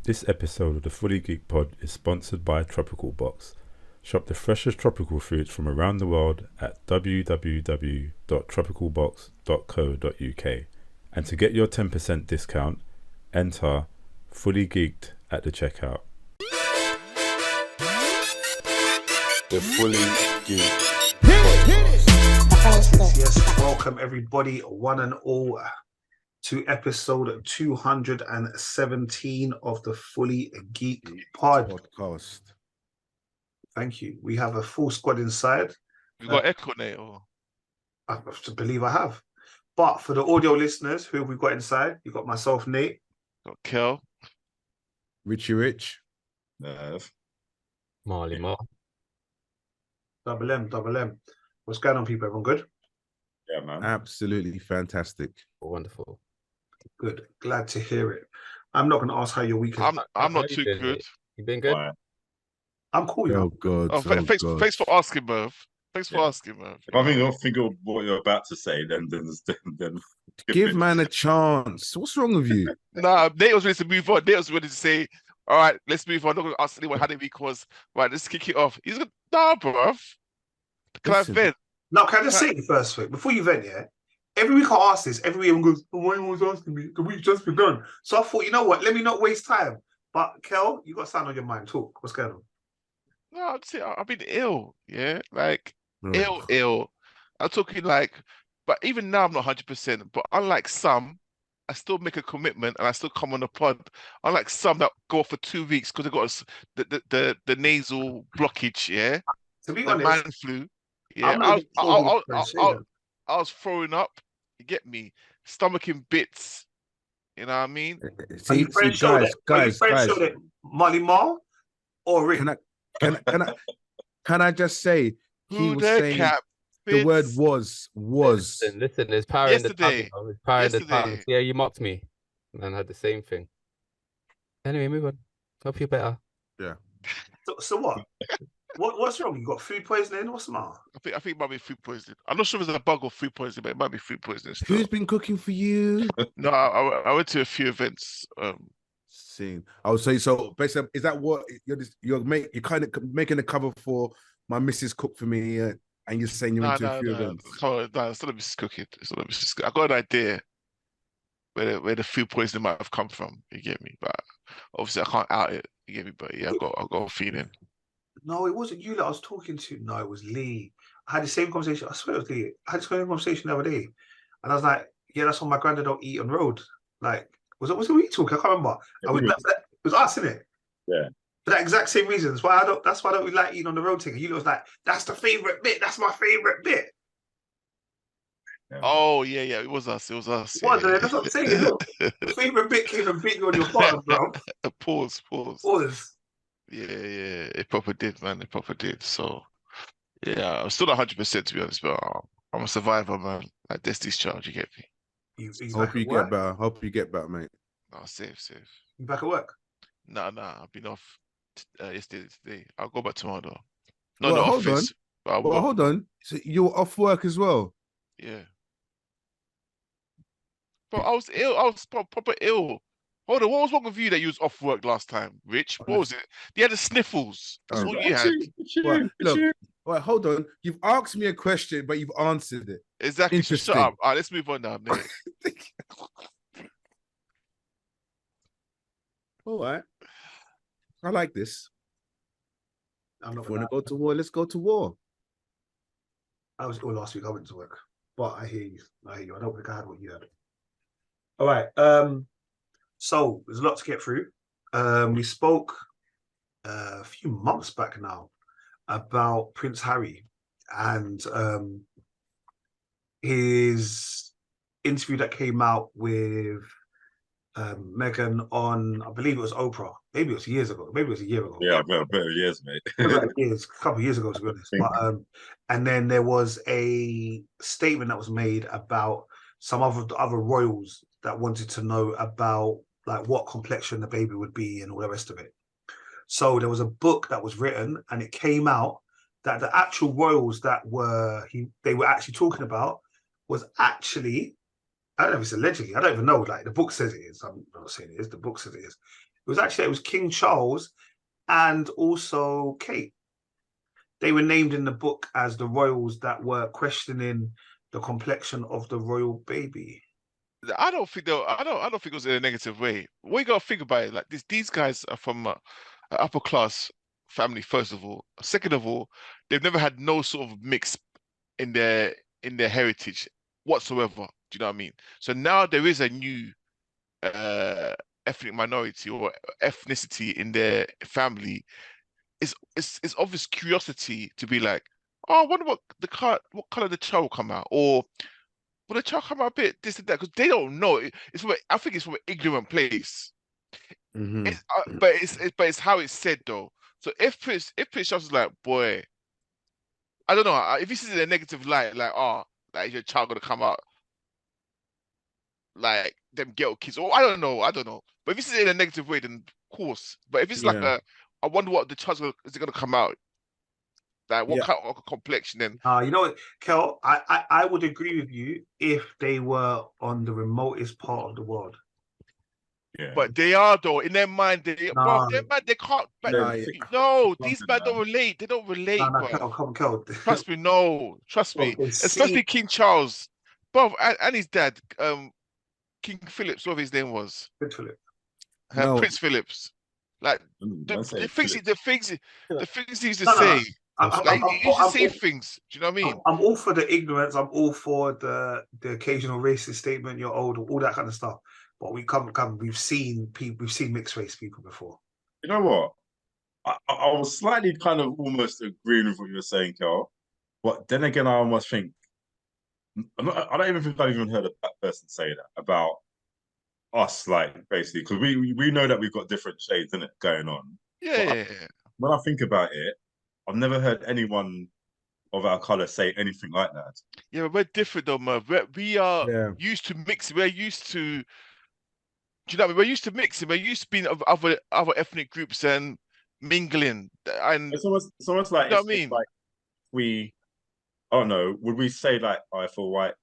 This episode of the Fully Geek Pod is sponsored by Tropical Box. Shop the freshest tropical fruits from around the world at www.tropicalbox.co.uk. And to get your 10% discount, enter Fully Geeked at the checkout. The Fully Geeked. Yes, welcome everybody, one and all, to episode 217 of the Fully Geeked podcast. Thank you. We have a full squad inside. You got Echo, Nate? Or? I have to believe I have. But for the audio listeners, who have we got inside? You got myself, Nate. Got Kel. Richie Rich. Marley Mar. Double M. What's going on, people? Everyone good? Yeah, man. Absolutely fantastic. Wonderful. Good. Glad to hear it. I'm not going to ask how your week is. I'm not too good. You been good? Right. I'm cool, you know. Oh, God. Thanks for asking, Merv. Thanks for asking, Merv. If I think of what you're about to say, then Give man a chance. What's wrong with you? Nah, Nate was ready to move on. Nate was ready to say, all right, let's move on. I'm not going to ask anyone how the week was. Right, let's kick it off. He's going, nah, bruv. Can I vent? Now, can I just say the first thing? Before you vent, yeah? Every week I ask this, every week everyone goes, oh, why are you always asking me? The week's just begun. So I thought, you know what? Let me not waste time. But, Kel, you got something on your mind. Talk. What's going on? No, I've been ill, yeah? Like, ill. I'm talking like, but even now I'm not 100%. But unlike some, I still make a commitment and I still come on the pod. Unlike some that go for 2 weeks because they got the nasal blockage, yeah? To be the honest, man flu. Yeah, I was throwing up. You get me? Stomach in bits. You know what I mean? See, guys. Molly Mar or Rick? Can I just say he was saying the word was. Listen, there's power Yesterday. in the tongue. There's power in the tongue. Yeah, you mocked me and had the same thing. Anyway, move on. Hope you're better. Yeah. So what? What's wrong? You got food poisoning? What's the matter? I think it might be food poisoning. I'm not sure if it's a bug or food poisoning, but it might be food poisoning. Still. Who's been cooking for you? No, I went to a few events. Seeing. I would say so. Basically, is that what you're kind of making a cover for my missus cook for me, and you're saying you're into a few events? No, it's not a Mrs. Cooking. It's not a Mrs. Cooking. I got an idea where the food poisoning might have come from. You get me? But obviously, I can't out it. You get me? But yeah, I got a feeling. No, it wasn't you that I was talking to. No, it was Lee. I had the same conversation. I swear it was Lee. I had the same conversation the other day. And I was like, yeah, that's what my granddad don't eat on the road. Like, was it we talking? I can't remember. It was us, innit? Yeah. For that exact same reason. That's why I don't really like eating on the road thing. You was like, that's the favourite bit. That's my favourite bit. Yeah. Oh, yeah. It was us. What? Yeah. That's what I'm saying. Look, the favourite bit came and beat you on your bottom, bro. Pause. Yeah, it proper did, man. It proper did. So, yeah, I'm still not 100% to be honest, but I'm a survivor, man. Like Destiny's Child, you get me? Hope you get better. Hope you get better, mate. No, safe. You back at work? Nah. I've been off yesterday, today. I'll go back tomorrow, though. No, hold office, on. Hold on. So you're off work as well? Yeah. But I was ill. I was proper ill. Hold on, what was wrong with you that you was off work last time, Rich? What was it? You had the sniffles. That's what you had. Look, hold on. You've asked me a question, but you've answered it. Exactly. Shut up. All right, let's move on now, mate. All right. I like this. I'm not if you want to go to war, let's go to war. I was ill last week. I went to work. But I hear you. I don't think I had what you had. All right. So there's a lot to get through. We spoke a few months back now about Prince Harry and his interview that came out with Meghan on, I believe it was Oprah. Maybe it was years ago. Maybe it was a year ago. Yeah, better years, mate. A couple of years ago, to be honest. But, and then there was a statement that was made about some of the other royals that wanted to know about like what complexion the baby would be and all the rest of it. So there was a book that was written and it came out that the actual royals that they were actually talking about was actually, I don't know if it's allegedly, I don't even know, like the book says it is, I'm not saying it is, the book says it is. It was King Charles and also Kate. They were named in the book as the royals that were questioning the complexion of the royal baby. I don't think it was in a negative way. What you gotta think about it, like these guys are from an upper class family, first of all. Second of all, they've never had no sort of mix in their heritage whatsoever. Do you know what I mean? So now there is a new ethnic minority or ethnicity in their family. It's obvious curiosity to be like, oh, I wonder what color the child will come out, or will the child come out a bit this and that, because they don't know. I think it's from an ignorant place. But it's how it's said though. So if Prince Charles is like, boy, I don't know, if this is in a negative light, like, like your child gonna come out like them ghetto kids, or I don't know. But if this is in a negative way, then of course. But if it's like I wonder what the child's is it gonna come out, like what kind of complexion then? You know what, Kel, I would agree with you if they were on the remotest part of the world. Yeah. But they are though, in their mind, they can't. No, these men don't relate. They don't relate, bro. Kel. Trust me, no. Trust me. Bro, Especially King Charles, bro, and his dad, King Phillips, whatever his name was. Prince Philip. Prince Phillips. Like the things he used to No, say. He used to say things. Do you know what I mean? I'm all for the ignorance. I'm all for the occasional racist statement. You're old, all that kind of stuff. But we've seen mixed race people before. You know what? I was slightly kind of almost agreeing with what you were saying, Kel. But then again, I almost think I don't even think I've even heard a black person say that about us, like basically, because we know that we've got different shades in it going on. Yeah. When I think about it, I've never heard anyone of our colour say anything like that. Yeah, but we're different though, Merv. We are used to mixing. We're used to. Do you know what I mean? We're used to mixing. We're used to being of other ethnic groups and mingling. And it's almost like, you know what I mean? Like I don't know, would we say like, if a white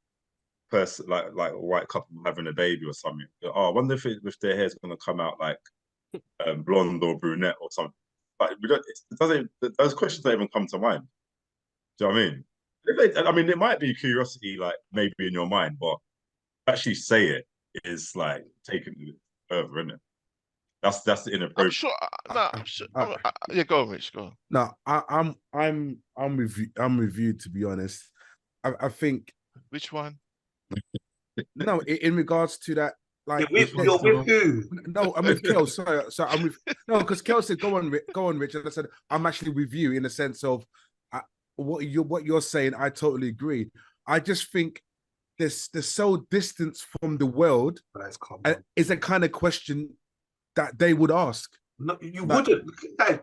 person, like a white couple having a baby or something, I wonder if their hair's going to come out like blonde or brunette or something. Like those questions don't even come to mind. Do you know what I mean? It might be curiosity, like maybe in your mind, but actually say it is like taking it further, isn't it? That's the inappropriate. I'm sure. Yeah, go on, Rich. Go on. No, I'm with you, to be honest. I think. Which one? No, in regards to that, like you're with who? No, I'm with Kel. Sorry, I'm with because Kel said, "Go on, Rich," and I said, "I'm actually with you in the sense of what you're saying." I totally agree. I just think they're so distant from the world. Is a kind of question that they would ask. No, you wouldn't.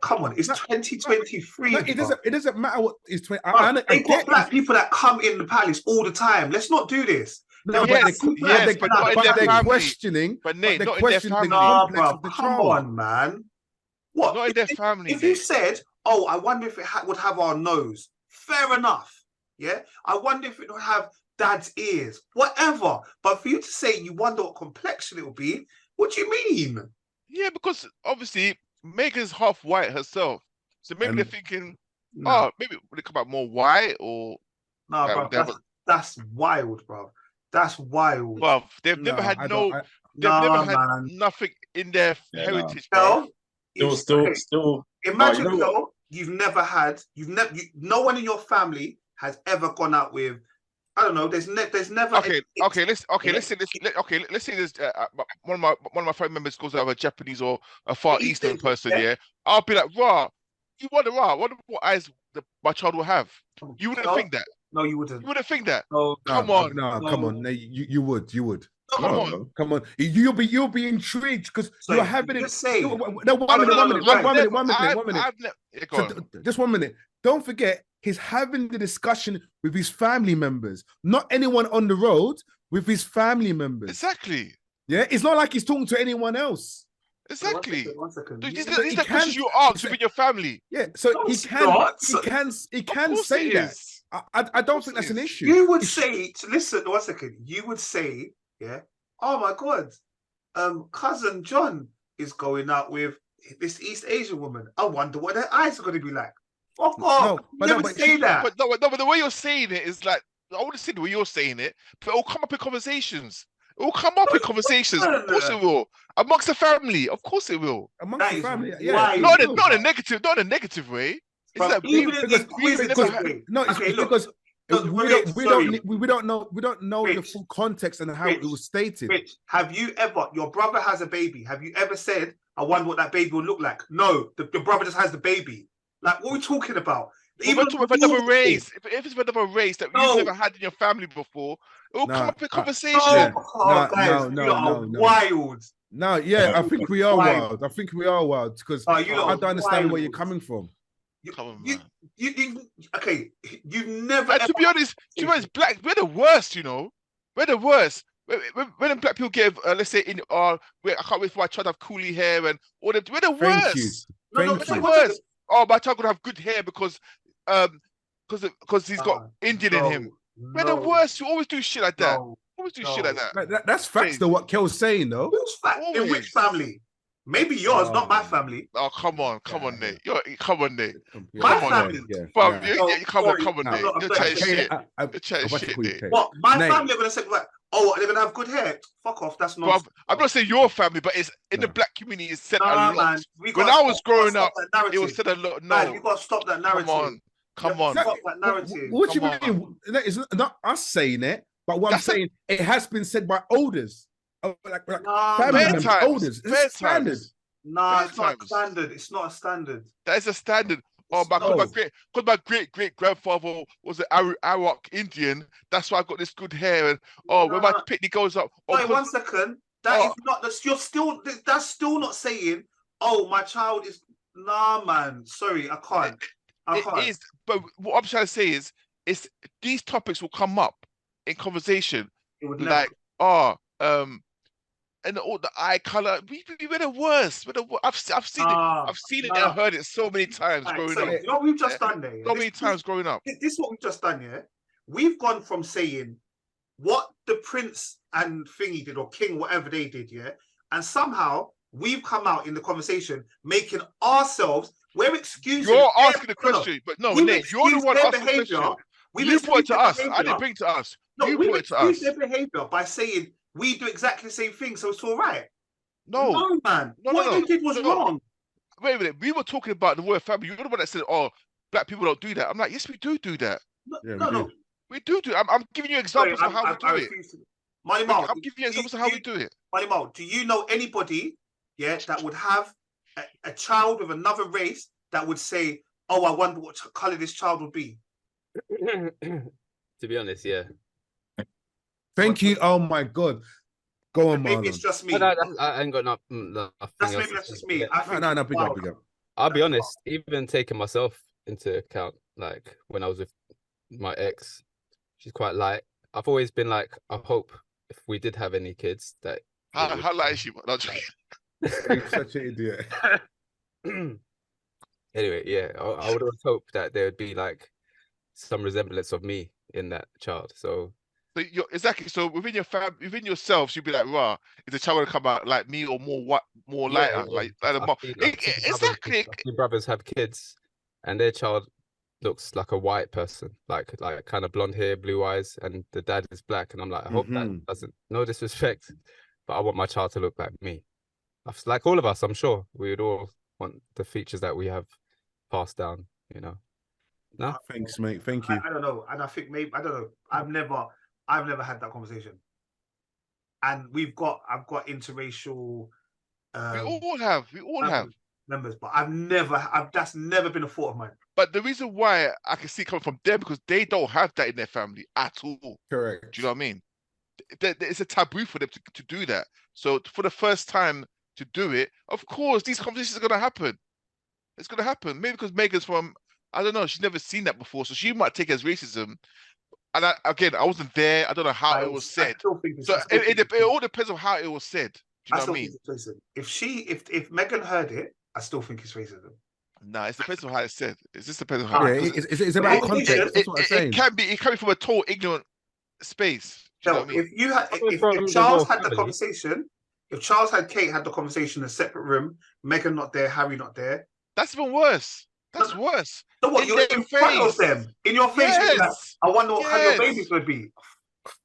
Come on, it's 2023. No, it doesn't matter what is 20. They got black people that come in the palace all the time. Let's not do this. No, but they're questioning. But Nate, they're not questioning in their family. the complex of the Come child. on, man. What? Not in their family. If you said, "Oh, I wonder if it would have our nose," fair enough. Yeah, I wonder if it would have dad's ears, whatever. But for you to say you wonder what complexion it will be, what do you mean? Yeah, because obviously Meghan's half white herself, so maybe they're thinking, maybe would it come out more white or? No, bro, that's wild, bro. That's wild. Well, they've never had nothing in their heritage. No, still. Imagine, no one in your family has ever gone out with. I don't know. There's never. Let's say this. One of my family members goes out with a Japanese or a Far Eastern person. Yeah, I'll be like, "Rah, you wonder what eyes my child will have." You wouldn't think that. No, you wouldn't. You wouldn't think that. No, come on. Come on. No, you would. No, come on. You'll be intrigued because you're having it. No, one minute. Just 1 minute. Don't forget, he's having the discussion with his family members, not anyone on the road. With his family members. Exactly. Yeah, it's not like he's talking to anyone else. Exactly. One second. These are the questions you ask within your family. Yeah, so he can say that. I don't think that's an issue. You would say, listen, 1 second. You would say, yeah, oh my God, cousin John is going out with this East Asian woman. I wonder what their eyes are going to be like. Fuck off. Never say that. But the way you're saying it is like, I want to see the way you're saying it, but it'll come up in conversations. It will come up in conversations. Of course it will. Amongst the family, of course it will. Amongst the family, yeah. Not in a negative way. It's like it's we don't know Rich, the full context and how it was stated. Rich, have you ever, your brother has a baby, have you ever said, I wonder what that baby will look like? No, your brother just has the baby. Like, what are we talking about? Even if another race, if it's another race that you've never had in your family before, it will come up in conversation. No, wild. No, yeah, I think we are wild. I think we are wild because I don't understand where you're coming from. Come on, man. You've never. To be honest, black, we're the worst, you know. We're the worst. When black people give, let's say, I can't wait for my child to have coolie hair and all that. We're the worst. Thank you. We're the worst. Oh, my child could have good hair because he's got Indian in him. We're the worst. You always do shit like that. Shit like that. That's facts though, what Kel's saying though. Who's fact? In which family? Maybe yours, not my family. Oh, come on, Nate. Come on, Nate. My family. Come on, Nate. You're chatting shit. What? My family are going to say, like, oh, they're going to have good hair. Fuck off. That's not. I'm not saying your family, but it's in the black community. It's said a lot. Man, when I was growing up, it was said a lot. No, you got to stop that narrative. Come on. Stop that narrative. What you mean? That is not us saying it, but what I'm saying, it has been said by elders. Like family members, elders. It's standard. Nah, it's not standard. It's not a standard. That is a standard. Oh, because my great grandfather was an Arawak Indian. That's why I got this good hair. And when my picnic goes up. Wait 1 second. That is not. That's still not saying. Oh, my child is. Nah, man. Sorry, I can't. It is. But what I'm trying to say is, these topics will come up in conversation. It would like, and all the eye color, we're the worst. I've seen it and heard it so many times growing up. You know what we've just done there? So many times growing up. This is what we've just done, yeah? We've gone from saying what the Prince and Thingy did, or King, whatever they did, yeah? And somehow we've come out in the conversation making ourselves, we're excusing. You're asking the question, but no, Nate, you're the one asking the question. You put it to us. I didn't bring it to us. No, you put it to us. Their behavior by saying we do exactly the same thing, so it's all right. No, man. What they did was wrong. Wait a minute. We were talking about the word family. You're the one that said, "Oh, black people don't do that." I'm like, yes, we do that. No. We do. I'm giving you examples of how we do it. I'm giving you examples of how we do it. Money, do you know anybody, that would have a child of another race that would say, "Oh, I wonder what color this child would be"? To be honest, yeah. Thank you. Oh my God. Go on, Maybe it's just me. I ain't got nothing. That's just me. No, big up. I'll be honest, even taking myself into account, like when I was with my ex, she's quite light. I've always been like, I hope if we did have any kids that. How light is she? You're such an idiot. Anyway, yeah, I would have hoped that there would be like some resemblance of me in that child. So exactly. So within your within yourselves, you'd be like, "Wow, is the child gonna come out like me or more lighter?" Like the mom. Exactly. My brothers have kids, and their child looks like a white person, like kind of blonde hair, blue eyes, and the dad is black. And I'm like, I hope that doesn't. No disrespect, but I want my child to look like me. Like all of us, I'm sure we would all want the features that we have passed down. You know. No. Thanks, mate. Thank you. I don't know, and I think maybe I don't know. I've never had that conversation, and I've got interracial. We all have members, but that's never been a thought of mine. But the reason why I can see it coming from them because they don't have that in their family at all. Correct. Do you know what I mean? It's a taboo for them to do that. So for the first time to do it, of course, these conversations are going to happen. It's going to happen. Maybe because Megan's from, I don't know, she's never seen that before, so she might take it as racism. And I wasn't there. I don't know how it was said. So it all depends on how it was said. Do you know what I mean? If Megan heard it, I still think it's racism. No, it depends on how it's said. It just depends on how. Yeah, it's about context. That's what I'm saying. It can be from a total ignorant space. No, if Charles had the conversation, If Charles had Kate had the conversation in a separate room, Meghan not there, Harry not there. That's even worse. That's worse. So what? You're in front of them, in your face. Yes. Like, I wonder what kind of Yes. babies would be.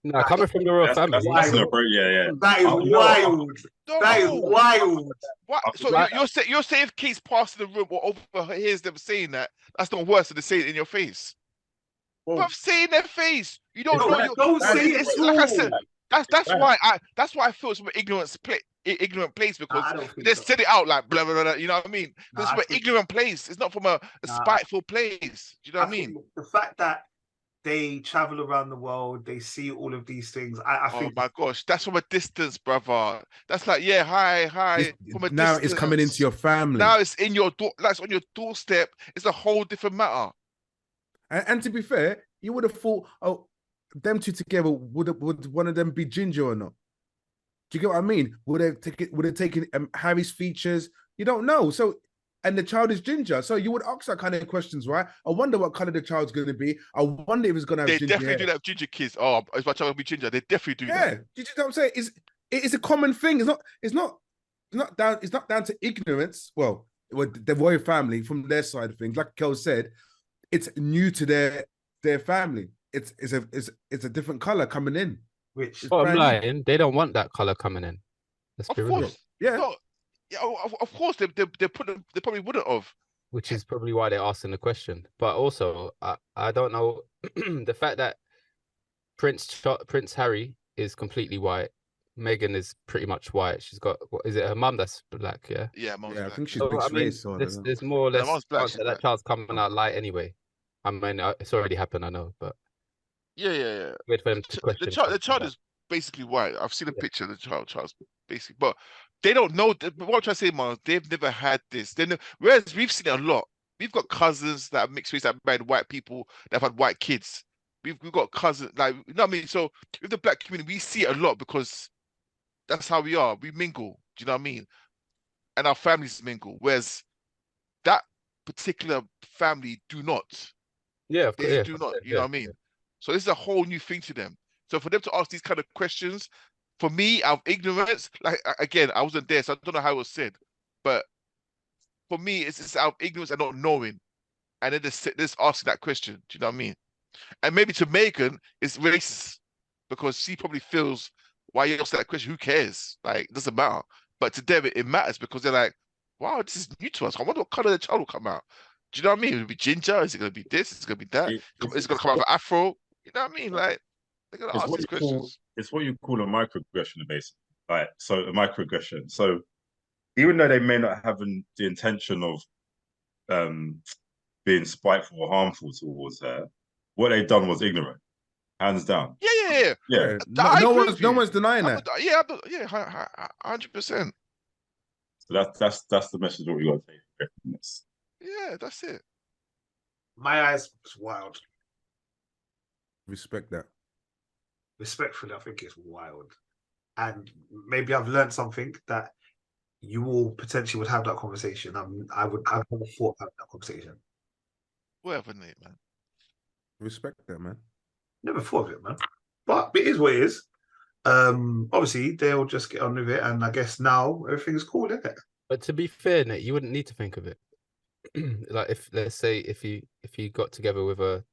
No, coming from the royal family. That's an approach. Yeah. That is wild. No. That is wild. What? So you're saying if Kate's passing the room or overhears them saying that, that's not worse than to say it in your face. But I've seen their face. You don't know. Don't say it. Like I said, that's why I feel it's an ignorant place, because they said it out like blah blah blah. You know what I mean? It's from an ignorant place. It's not from a spiteful place. Do you know what I mean? The fact that they travel around the world, they see all of these things. I think. Oh my gosh, that's from a distance, brother. That's like, yeah, hi. From a now distance. it's coming into your family. Now it's in your door. That's on your doorstep. It's a whole different matter. And to be fair, you would have thought, oh, them two together, would one of them be ginger or not? Do you get what I mean? Would they taken Harry's features? You don't know. So, and the child is ginger. So you would ask that kind of questions, right? I wonder what color the child's going to be. I wonder if it's going to have They ginger definitely hair. do that with ginger kids. Oh, is my child going to be ginger? They definitely do that. Yeah, you know what I'm saying? It's a common thing. It's not down to ignorance. Well, the royal family from their side of things, like Kel said, it's new to their family. It's a different color coming in. Which I'm lying. They don't want that color coming in. Let's be real. Yeah. No, yeah, of course they probably wouldn't have. Which is probably why they're asking the question. But also, I don't know the fact that Prince Harry is completely white. Meghan is pretty much white. She's got, what is it, her mum that's black? Yeah. Yeah, Mom's I black. think she's So, mixed I mean, race. there's more or less Mom's black, chance she's that black. child's coming out light anyway. I mean, it's already happened, I know, but Yeah. wait for them to question. The child is basically white. I've seen a picture of the child. Child's basically, but they don't know. But what I'm trying to say, Miles, they've never had this. Whereas we've seen it a lot. We've got cousins that are mixed race, that married white people, that have had white kids. We've got cousins, like, you know what I mean? So with the black community, we see it a lot because that's how we are. We mingle. Do you know what I mean? And our families mingle. Whereas that particular family do not. Yeah, They do not. You know what I mean? So this is a whole new thing to them. So for them to ask these kind of questions, for me, out of ignorance, like, again, I wasn't there, so I don't know how it was said. But for me, it's out of ignorance and not knowing. And then just asking that question. Do you know what I mean? And maybe to Meghan, it's racist because she probably feels, why you ask that question? Who cares? Like, it doesn't matter. But to them, it matters because they're like, wow, this is new to us. I wonder what color the child will come out. Do you know what I mean? Will it be ginger? Is it going to be this? Is it going to be that? Is it going to come out with afro? You know what I mean? Like, they're going to ask these questions. It's what you call a microaggression, basically. Like, so a microaggression. So even though they may not have the intention of being spiteful or harmful towards her, what they've done was ignorant, hands down. Yeah. No one's denying that. 100%. So that's the message that we got to take from this. Yeah, that's it. my eyes, it's wild. Respect that. Respectfully, I think it's wild. And maybe I've learned something that you all potentially would have that conversation. I've never thought about that conversation. Whatever, Nate, man. Respect that, man. Never thought of it, man. But it is what it is. Obviously, they'll just get on with it, and I guess now everything's cool, isn't it? But to be fair, Nate, you wouldn't need to think of it. Like, if let's say if you got together with a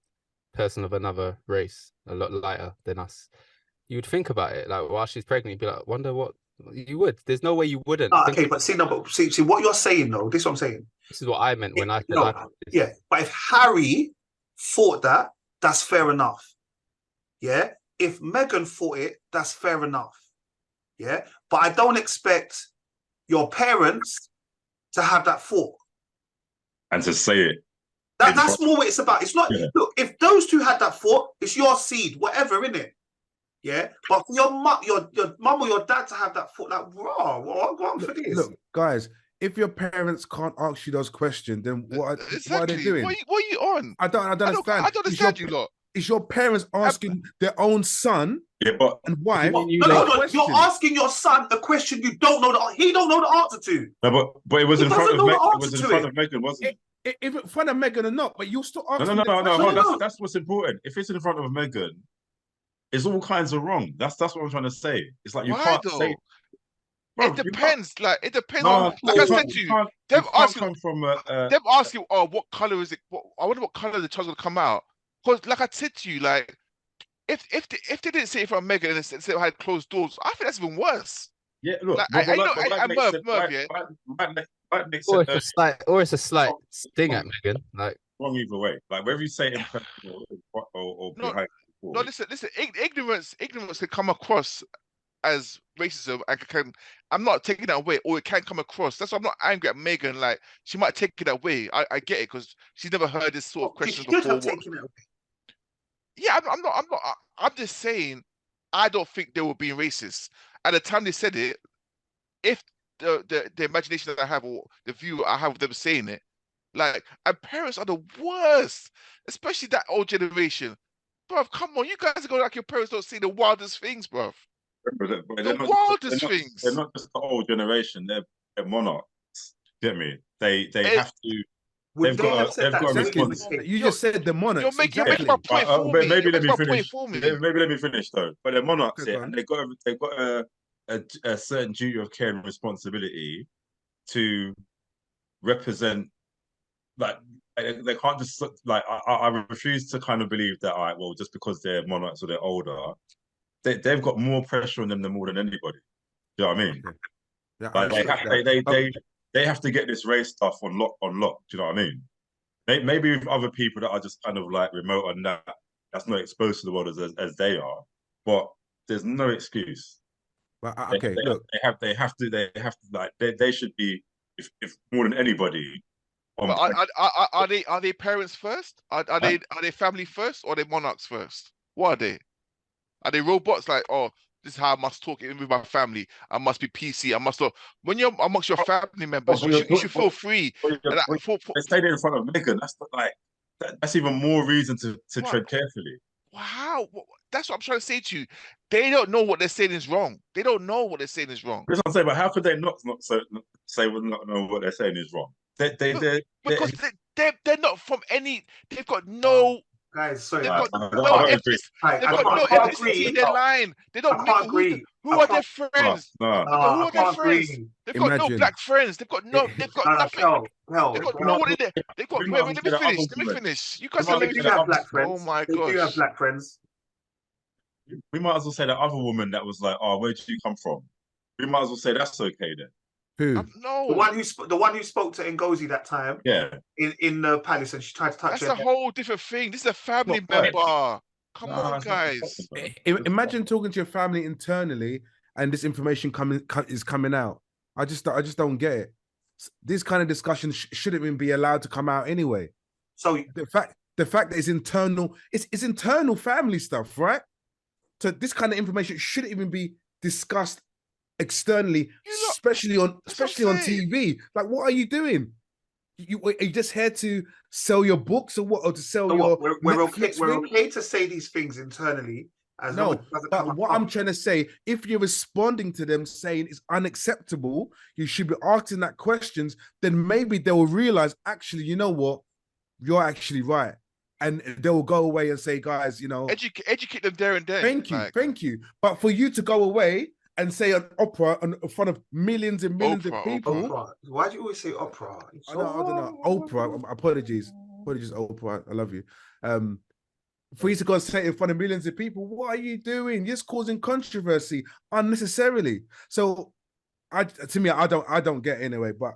person of another race, a lot lighter than us, you would think about it. Like, while she's pregnant, you'd be like, wonder what you would. There's no way you wouldn't. Okay, but see what you're saying though. This is what I'm saying. This is what I meant when I said yeah. But if Harry thought that, that's fair enough. Yeah. If Meghan thought it, that's fair enough. Yeah. But I don't expect your parents to have that thought. And to say it. That's more what it's about. It's not, yeah. Look, if those two had that thought, it's your seed, whatever, innit? Yeah. But for your mum or your dad to have that thought, like, bro, what go on for this? Look, guys, if your parents can't ask you those questions, then what are they doing? What are you on? I don't understand. I don't understand you lot. Is your parents asking their own son and wife? No, you're asking your son a question you don't know he don't know the answer to. No, but it was in front of Meghan, wasn't it? If in front of Meghan or not, but you're still asking. No. That's what's important. If it's in front of Meghan, it's all kinds of wrong. That's what I'm trying to say. It's like you can't say. It depends. Like it depends. No, Like I said to you, them asking, come from a them asking, oh, what color is it? I wonder what color the child's gonna come out. Because, like I said to you, like if they didn't say it from Megan and said it had closed doors, I think that's even worse. yeah. Look, Like but I know, like Nick Merv, said, yeah. like Nick Or said it's a slight sting at Megan. Like, wrong either way. Like whether you say in person or No, behind. no, listen. Ignorance can come across as racism and I'm not taking that away, or it can come across. That's why I'm not angry at Megan. Like she might take it away. I get it because she's never heard this sort of questions before. Yeah, I'm not. I'm just saying. I don't think they were being racist at the time they said it. If the imagination that I have or the view I have of them saying it, like, and parents are the worst, especially that old generation. Bruv, come on, you guys are going like your parents don't see the wildest things, bruv. The wildest things. They're not just the old generation. They're monarchs. Get me? They have to. They've got a responsibility. You just said the monarchs. You're making my point for me. Maybe let me finish. Maybe let me finish though. But they're monarchs here, and they've got a certain duty of care and responsibility to represent. Like they can't just like I refuse to kind of believe that. All right, well, just because they're monarchs or they're older, they've got more pressure on them than more than anybody. Do you know what I mean? Yeah, like they have to get this race stuff on lock. Do you know what I mean? Maybe with other people that are just kind of like remote and that's not exposed to the world as they are, but there's no excuse. But okay, look, they have to like they should be if more than anybody. But are they parents first? Are they family first or are they monarchs first? What are they? Are they robots? Like, oh, this is how I must talk with my family. I must be PC. I must not. When you're amongst your family members, you should feel free. They say it in front of Megan. That's not like that's even more reason to tread carefully. Wow, that's what I'm trying to say to you. They don't know what they're saying is wrong. They don't know what they're saying is wrong. That's what I'm saying. But how could they not know what they're saying is wrong? Because they're not from any. They've got no. Guys, sorry. They've got no ethnicity in their line. They don't know who are their friends. Who are their friends? They've got no black friends. They've got no. They've got nothing. They've got no one in there. They've got. Wait, let me finish. You guys are let me finish. Oh my gosh. You have black friends. We might as well say that other woman that was like, "Oh, where did you come from?" We might as well say that's okay then. Who? No. The one who spoke to Ngozi that time. Yeah. In the palace, and she tried to touch. That's a whole different thing. This is a family member. Come on, guys. Imagine talking to your family internally, and this information is coming out. I just don't get it. This kind of discussion shouldn't even be allowed to come out anyway. So the fact that it's internal, it's internal family stuff, right? So this kind of information shouldn't even be discussed externally, especially on TV. Like, what are you doing? Are you just here to sell your books or what? Or to sell your? We're okay to say these things internally. But what I'm trying to say, if you're responding to them saying it's unacceptable, you should be asking that questions. Then maybe they will realize, actually, you know what, you're actually right. And they will go away and say, guys, you know, educate them there and then. Thank you. But for you to go away and say an opera in front of millions and millions of people. Oprah. Why do you always say opera? I don't know. Oprah. Apologies, Oprah. I love you. For you to go and say it in front of millions of people, what are you doing? You're just causing controversy unnecessarily. So, I don't get it anyway. But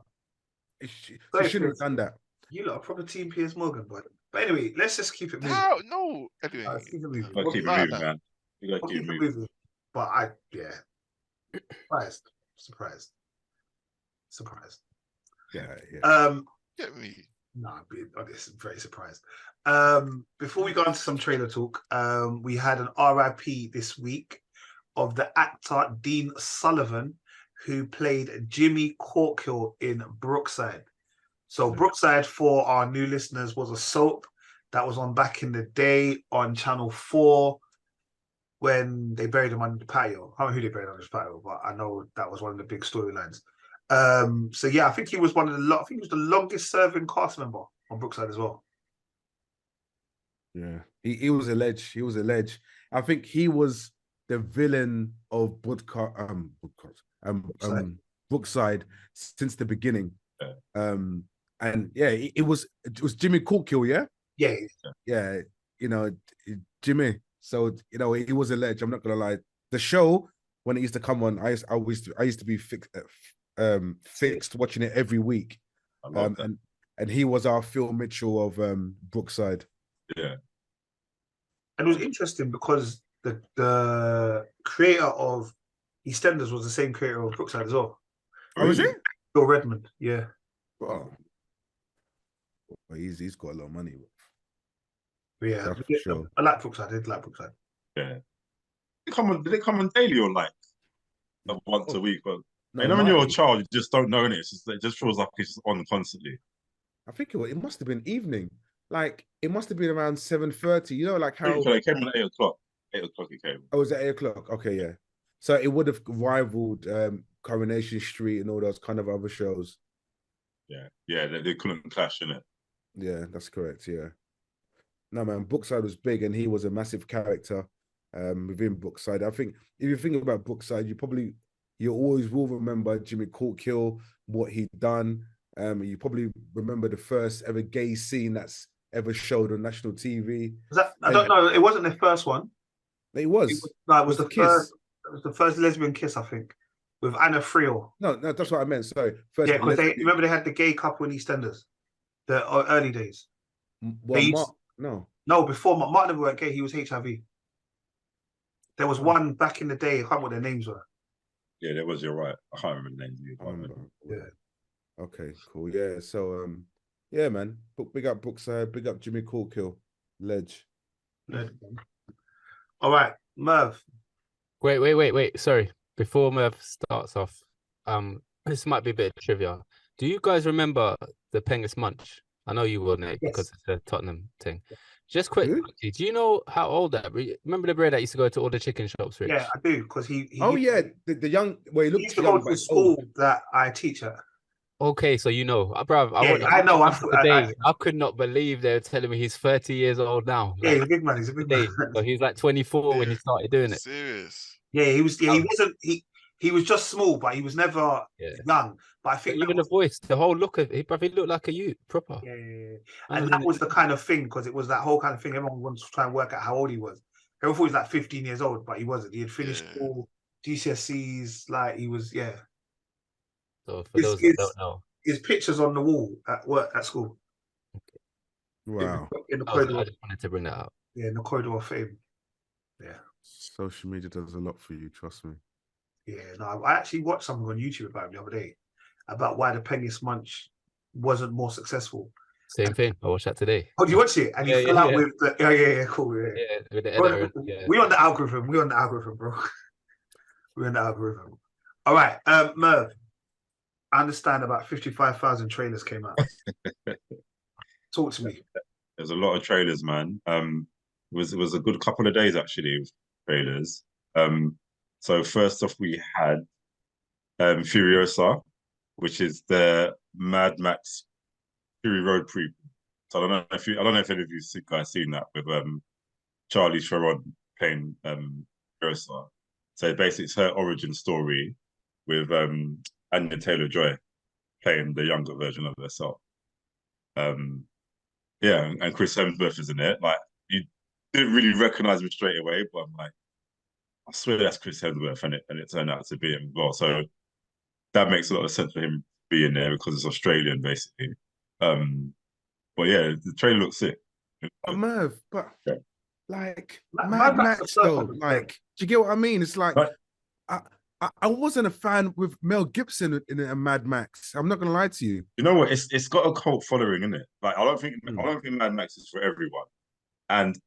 she shouldn't have done that. You lot are proper team Piers Morgan, but anyway, let's just keep it moving. No. Anyway, let's keep it moving. Keep it moving, man. You gotta keep it moving. But surprised. Yeah. Get me. No, I'm being honest, I'm very surprised. Before we go into some trailer talk, we had an RIP this week of the actor Dean Sullivan, who played Jimmy Corkhill in Brookside. So Brookside, for our new listeners, was a soap that was on back in the day on Channel 4 when they buried him under the patio. I don't know who they buried under the patio, but I know that was one of the big storylines. So yeah, I think he was he was the longest serving cast member on Brookside as well. Yeah, he was a ledge. I think he was the villain of Brookside since the beginning. Yeah. And yeah, it was Jimmy Corkhill, yeah? Yeah. Jimmy. So he was a legend. I'm not gonna lie. The show when it used to come on, I used to be fixed watching it every week. And he was our Phil Mitchell of Brookside. Yeah. And it was interesting because the creator of EastEnders was the same creator of Brookside as well. Oh, is it? Bill Redmond, yeah. Wow. Well, he's got a lot of money. Yeah, sure. I like Brookside. I did like Brookside. Yeah. Did it come on daily or like once a week? But No, when you're a child, you just don't know, innit? It just feels like it's on constantly. I think it must have been evening. Like it must have been around 7:30. Like how it came at 8 o'clock. 8 o'clock it came. Oh, was it 8 o'clock? Okay, yeah. So it would have rivaled Coronation Street and all those kind of other shows. Yeah, they couldn't clash, innit? Yeah, that's correct. Yeah. No, man, Brookside was big, and he was a massive character within Brookside. I think if you think about Brookside, you always will remember Jimmy Corkhill, what he'd done. You probably remember the first ever gay scene that's ever showed on national TV. I don't know. It wasn't the first one. It was. It was the kiss. It was the first lesbian kiss, I think, with Anna Friel. No, that's what I meant. Sorry. First, because remember they had the gay couple in EastEnders, the early days. Well, no, before Martin never went gay. He was HIV. There was one back in the day. I can't remember what their names were. Yeah, there was. You're right. I can't remember the names. Yeah. Okay. Cool. Yeah. So yeah, man. Big up Brookside. Big up Jimmy Corkhill. Ledge. All right, Merv. Wait. Sorry. Before Merv starts off, this might be a bit of trivia. Do you guys remember the Pengus Munch? I know you will, Nick, because it's a Tottenham thing. Just quickly, do you know how old that? Remember the bread that used to go to all the chicken shops, Rich? Yeah, I do, because he the young. Well, he used to go to the school that I teach at. Okay, so you know, bro. I know. I could not believe they were telling me he's 30 years old now. Yeah, he's a big man. He's a big man. So he's like 24 when he started doing it. Serious. Yeah, he was. Yeah, he wasn't. He was just small, but he was never young. But I think even the voice, the whole look of it, he looked like a youth, proper. Yeah. And that was the kind of thing, because it was that whole kind of thing. Everyone wanted to try and work out how old he was. Everyone thought he was like 15 years old, but he wasn't. He had finished school, GCSEs, like he was. Yeah. So for those that don't know, his pictures on the wall at school. Okay. Wow. In the corridor. I just wanted to bring that up. Yeah, in the corridor of fame. Yeah. Social media does a lot for you, trust me. Yeah, no, I actually watched something on YouTube about him the other day, about why the Pengus Munch wasn't more successful. Same thing. I watched that today. Oh, did you watch it? And he fell out with the cool. Yeah, with the editor. We on the algorithm. We on the algorithm, bro. We on the algorithm. All right, Merv. I understand about 55,000 trailers came out. Talk to me. There's a lot of trailers, man. It was a good couple of days actually with trailers. So first off, we had Furiosa, which is the Mad Max Fury Road prequel. So I don't know if any of you guys seen that with Charlize Theron playing Furiosa. So basically, it's her origin story with Anya Taylor-Joy playing the younger version of herself. And Chris Hemsworth is in it. Like, you didn't really recognize him straight away, but I'm like, I swear that's Chris Hemsworth, and it turned out to be him as well. So that makes a lot of sense for him being there because it's Australian, basically. But yeah, the trailer looks sick. Merv, but like Mad Max though, like, do you get what I mean? It's like I wasn't a fan with Mel Gibson in a Mad Max. I'm not gonna lie to you. You know what? It's got a cult following, isn't it? Like I don't think Mad Max is for everyone. And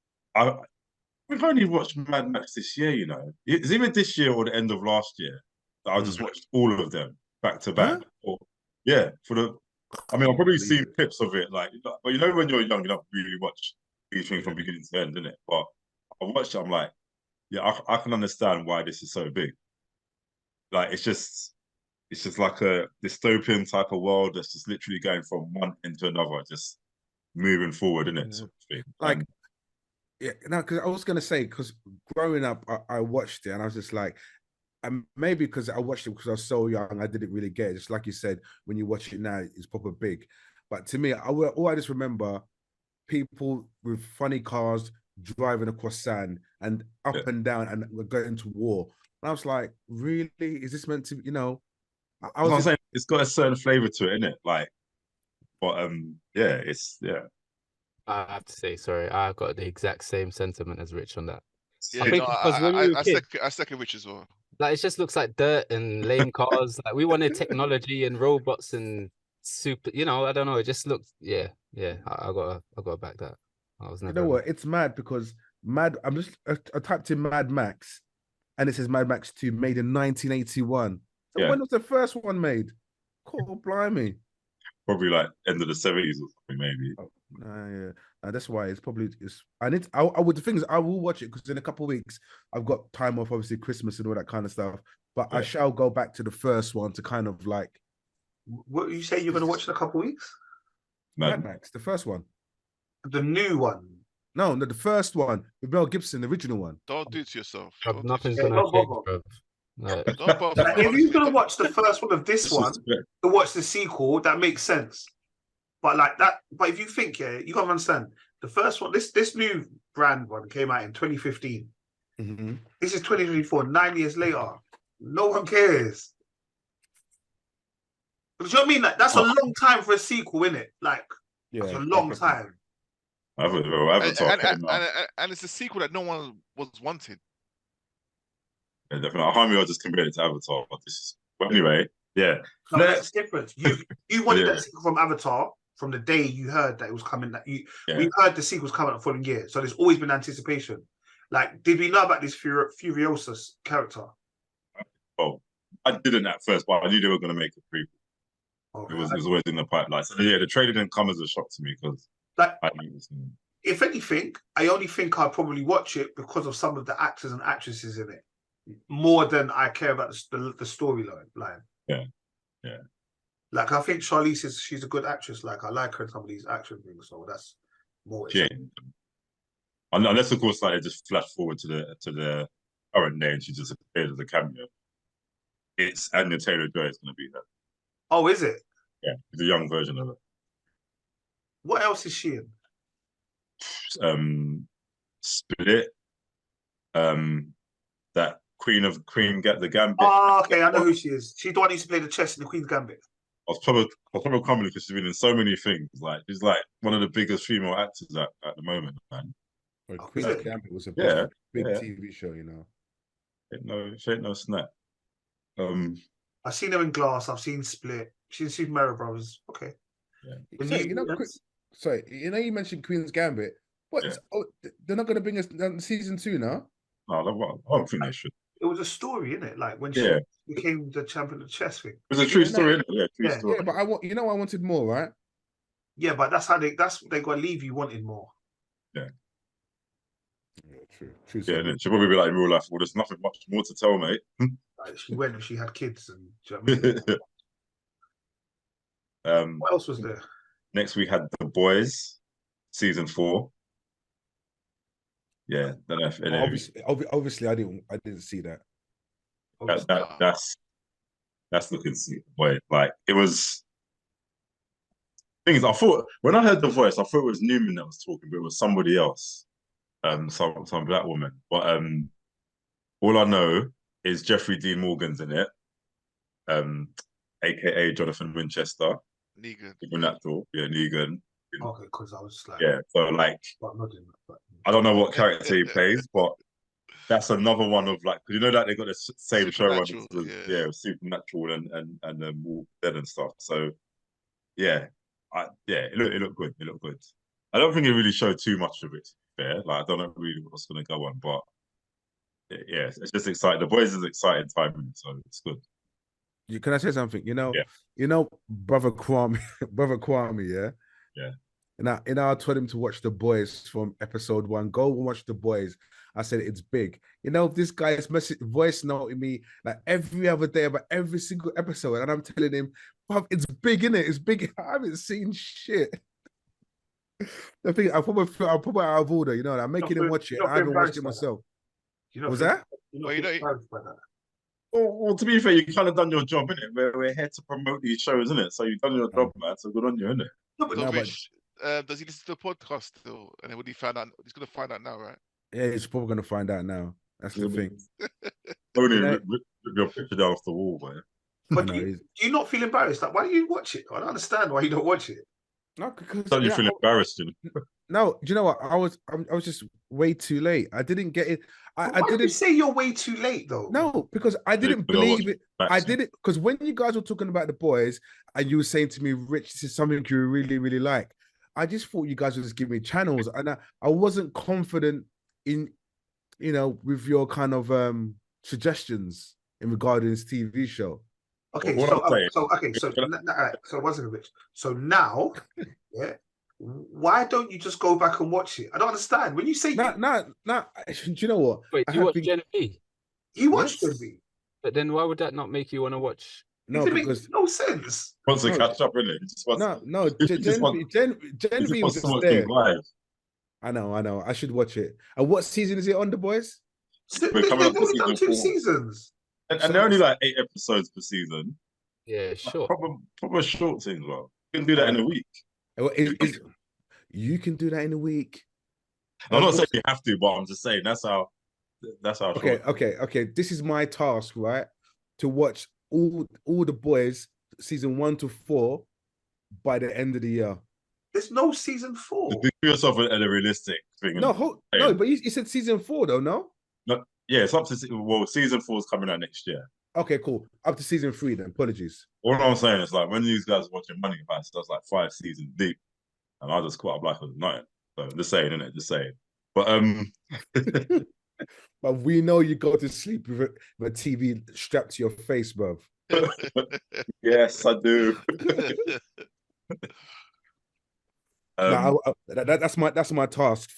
we've only watched Mad Max this year, you know. It's either this year or the end of last year that I just watched all of them back to back. Huh? I've probably seen clips of it, like, but you know, when you're young, you don't really watch each thing from beginning to end, innit? But I watched it, I'm like, yeah, I can understand why this is so big. Like, it's just like a dystopian type of world that's just literally going from one end to another, just moving forward, innit? Sort of thing. Like, because I was gonna say, because growing up, I watched it and I was just like, And maybe because I watched it because I was so young, I didn't really get it. Just like you said, when you watch it now, it's proper big. But to me, all I just remember people with funny cars driving across sand and up and down, and we're going to war. And I was like, really? Is this meant to, I was saying it's got a certain flavor to it, innit? Like, but I have to say, sorry, I got the exact same sentiment as Rich on that. Yeah, I think because when we were kids, I second Rich as well. like, it just looks like dirt and lame cars. Like, we wanted technology and robots and super, I don't know. It just looks, I gotta back that. I was never. You know what? It's mad because I typed in Mad Max, and it says Mad Max 2 made in 1981. So when was the first one made? Cool, blimey. Probably like end of the 70s or something, maybe. That's why it's probably the thing is I will watch it because in a couple of weeks I've got time off, obviously Christmas and all that kind of stuff. But I shall go back to the first one to kind of like. What you say you're going to watch in a couple of weeks? Mad Max, the first one. The new one. No, the first one with Mel Gibson, the original one. Don't do it to yourself. Nothing's gonna change, bro. Don't bother. Like, if you're gonna watch the first one of this one, to watch the sequel, that makes sense. But like that, but if you think, you gotta understand the first one. This new brand one came out in 2015. Mm-hmm. This is 2024. 9 years later, no one cares. Do you know what I mean? Like that's a long time for a sequel, innit? Like that's a long time. Avatar and it's a sequel that no one was wanting. Yeah, definitely. Harmy just compared it to Avatar. But anyway, yeah. No, that's different. You wanted that sequel from Avatar from the day you heard that it was coming. We heard the sequel was coming out the following year, so there's always been anticipation. Like, did we know about this Furiosa character? Oh, I didn't at first, but I knew they were going to make a prequel. Okay. It was always in the pipeline. So yeah, the trailer didn't come as a shock to me because if anything, I only think I'd probably watch it because of some of the actors and actresses in it, more than I care about the storyline. Yeah. Like, I think Charlize she's a good actress. Like, I like her in some of these action things, so that's more. Unless of course, like, it just flashed forward to the current day and she just appeared as a cameo. It's Anya Taylor-Joy is going to be there. Oh, is it? Yeah, it's a young version of it. What else is she in? Split. That Queen the Gambit. Oh, okay, I know who she is. She's the one who used to play the chess in the Queen's Gambit. I was probably coming because she's been in so many things. Like, she's like one of the biggest female actors at the moment, man. Queen's Gambit was a big TV show, She ain't no snap. I've seen her in Glass. I've seen Split. She's in Super Mario Brothers. Okay. Yeah. You mentioned Queen's Gambit. What? Yeah. They're not going to bring us season 2 now? No, I don't think they should. It was a story, innit? Like when she became the champion of chess thing. It was a true story, innit? Yeah, true story. Yeah, but I wanted more, right? Yeah, but that's what they got to leave you wanting more. Yeah. True. Yeah, she'll probably be like in real life. Well, there's nothing much more to tell, mate. Like, she went and she had kids, and do you know what I mean? What else was there? Next we had The Boys, season 4. Yeah, obviously I didn't see that. That's looking boy. Like, it was. Thing is, I thought when I heard the voice, I thought it was Newman that was talking, but it was somebody else, some black woman. But all I know is Jeffrey Dean Morgan's in it, aka Jonathan Winchester. Negan. Negan. Okay, because I was just like, so like, I don't know what character he plays, but that's another one of like, because you know that they got the same showrunners, Supernatural and Walking Dead and stuff. So it looked good. It looked good. I don't think it really showed too much of it. Fair, like, I don't know really what's going to go on, but it's just exciting. The Boys is exciting timing, so it's good. Can I say something? Brother Kwame, yeah. And I told him to watch The Boys from episode 1. Go and watch The Boys. I said it's big. This guy is voice noting me like every other day about every single episode, and I'm telling him, it's big, innit? It's big. I haven't seen shit. The thing, I'll probably out of order, I'm making him watch it. I haven't watched it myself. Was that? Well, to be fair, you kind of done your job, innit? We're here to promote these shows, innit? So you've done your job, man. So good on you, innit? No, but So, No, but Rich, does he listen to the podcast still? And then when he found out, he's gonna find out now, right? yeah, he's probably gonna find out now. That's the thing. Only You know- rip your picture down off the wall, man. But know, do you not feel embarrassed? Like, why do you watch it? I don't understand why you don't watch it. No, because Don't you feel embarrassed, you know? no, do you know what? I was just way too late. I didn't get it. I Why did you didn't. say you're way too late, though? No, because I didn't You gotta watch believe it. Max. I didn't because when you guys were talking about The Boys and you were saying to me, Rich, this is something you really, really like. I just thought you guys would just give me channels, and I wasn't confident in, with your kind of suggestions in regarding this TV show. Okay, What I'm saying- so one second, Rich. So now, yeah, why don't you just go back and watch it? I don't understand. When you say No. Do you know what? Wait, I you have watch been- Gen V? you watched Yes. me, But then why would that not make you want to watch? No, it because makes no sense. Wants to No, catch up, innit? He just wants, no, he just Gen wants- V he was just just wants there. some live. I know. I should watch it. And what season is it on, The Boys? So We're they've coming up to only done season 2 4. seasons. And they're only like 8 episodes per season. Yeah, sure. Proper short thing, bro. You can do that in a week. You can do that in a week. I'm not saying you have to, but I'm just saying that's how Okay, short. okay. This is my task, right? To watch all The Boys season 1 to 4 by the end of the year. There's no season 4. Just give yourself a realistic thing. No, but you said season 4 though, no? Yeah, it's up to season 4 is coming out next year. Okay, cool. Up to season 3 then. Apologies. All I'm saying is like when these guys are watching Money Heist, that's like 5 seasons deep, and I just caught up like a night. So just saying, innit? Just saying. But But we know you go to sleep with a TV strapped to your face, bruv. yes, I do. That's my task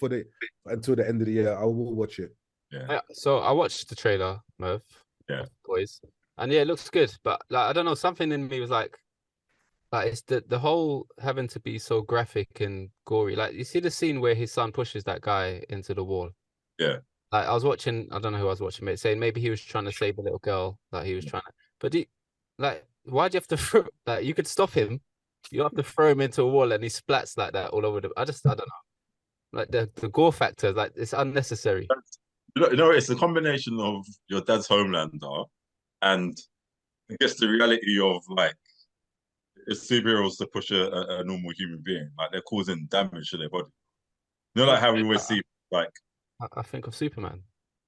until the end of the year. I will watch it. Yeah. So I watched the trailer, Merv. Yeah. Boys. And yeah, it looks good. But like I don't know, something in me was like it's the whole having to be so graphic and gory. Like you see the scene where his son pushes that guy into the wall. Yeah. Like I was watching, I don't know who I was watching, but saying maybe he was trying to save a little girl. Like he was trying to, but why do you have to throw, like you could stop him. You have to throw him into a wall and he splats like that all over the. I don't know. Like the gore factor, like it's unnecessary. You know, it's a combination of your dad's Homelander and I guess the reality of like it's superheroes to push a normal human being. Like they're causing damage to their body. You know, like how we always see like I think of Superman.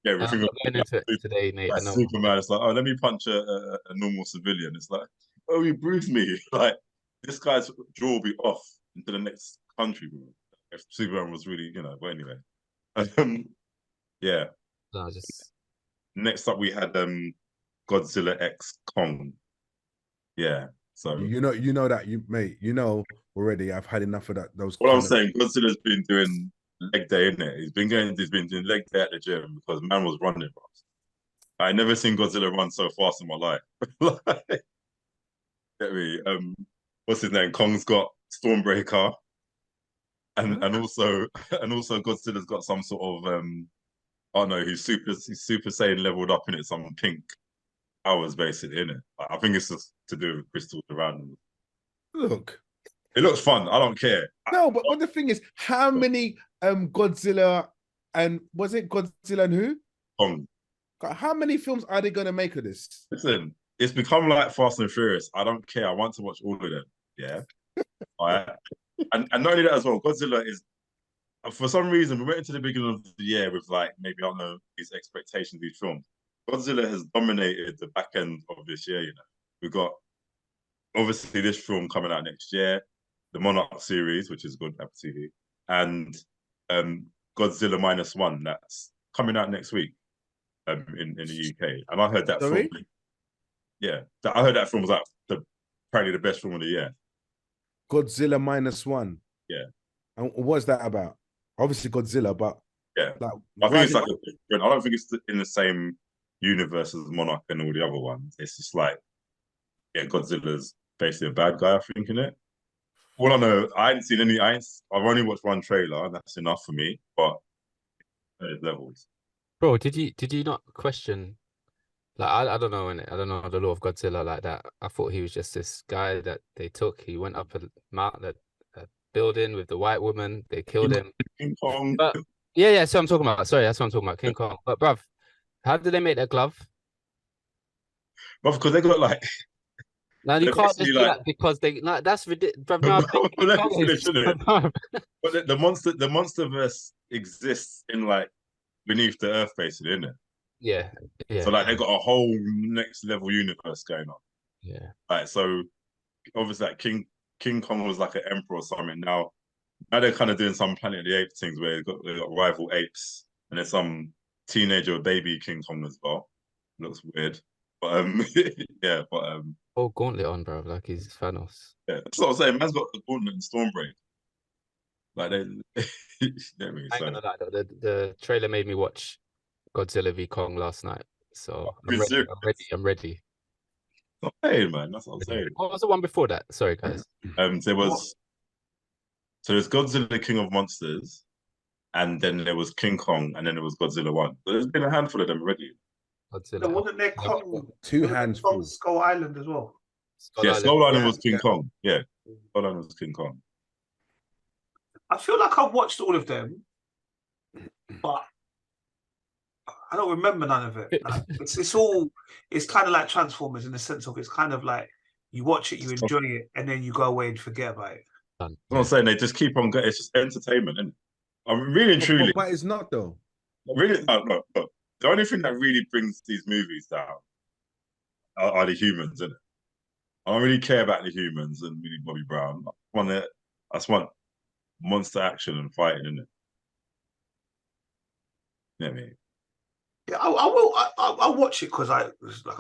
yeah, we think of going into it today, Nate. like Superman. It's like, oh, let me punch a normal civilian. It's like, oh, he bruised me. Like this guy's jaw will be off into the next country, bro. If Superman was really, but anyway. Yeah. No, just Next up we had Godzilla X Kong. Yeah. So You know that mate. You know already. I've had enough of that. what I'm saying, Godzilla's been doing leg day, innit? He's been doing leg day at the gym because man was running. Bro. I never seen Godzilla run so fast in my life. Like, get me? What's his name? Kong's got Stormbreaker, and also Godzilla's got some sort of oh no, he's Super Saiyan leveled up in it, some pink powers basically in it. I think it's just to do with crystals around him. Look, it looks fun. I don't care. No, but the thing is, how many Godzilla and was it Godzilla and who? Kong. How many films are they gonna make of this? Listen, it's become like Fast and Furious. I don't care. I want to watch all of them. Yeah. All right. And not only that as well, Godzilla is for some reason we went into the beginning of the year with like maybe I don't know these expectations, these films. Godzilla has dominated the back end of this year, We've got obviously this film coming out next year, the Monarch series, which is good, Apple TV, and Godzilla -1 that's coming out next week in the UK. And I heard that film. Yeah, I heard that film was like apparently the best film of the year. Godzilla -1. Yeah. And what's that about? Obviously Godzilla, but yeah, like, I think it's like I don't think it's in the same universe as Monarch and all the other ones. It's just like, yeah, Godzilla's basically a bad guy, I think, in it. Well, I know I ain't seen any. I've only watched one trailer, and that's enough for me. But there's levels. Bro, did you not question Like I don't know, innit? I don't know the law of Godzilla like that. I thought he was just this guy that they took. He went up a building with the white woman. They killed him. King Kong. But yeah, that's what I'm talking about. Sorry, that's what I'm talking about. King Kong. But bruv, how did they make that glove? But because they got like Now you they're can't just basically do like that because they like that's ridiculous. Now let me finish, innit? But the monsterverse exists in like beneath the earth, basically, isn't it? Yeah, So like they got a whole next level universe going on. yeah. Like so, obviously, like King Kong was like an emperor or something. Now they're kind of doing some Planet of the Apes things where they got rival apes, and there's some teenager or baby King Kong as well. Looks weird, but yeah, but Oh, gauntlet on, bro. Like he's Thanos. yeah, that's what I'm saying. Man's got the Gauntlet and Stormbreak. Like they, you know what I mean? I ain't gonna lie though, the trailer made me watch Godzilla v Kong last night. So I'm ready. serious? I'm ready. Not saying, man. That's what I'm saying. What was the one before that? Sorry, guys. There's Godzilla King of Monsters, and then there was King Kong, and then there was Godzilla 1. So there's been a handful of them already. There wasn't there Kong, two hands full. Skull Island as well. Skull Island was King Kong. Yeah, Skull Island was King Kong. I feel like I've watched all of them, but I don't remember none of it. Like, it's kind of like Transformers in the sense of it's kind of like you watch it, you enjoy it, and then you go away and forget about it. I'm not saying they just keep on going. It's just entertainment, isn't it? I'm really and truly. But it's not though. Really, no. The only thing that really brings these movies down are the humans, isn't it? I don't really care about the humans and really Bobby Brown. I just want monster action and fighting, isn't it? You know what I mean? Yeah, I will. I'll watch it because I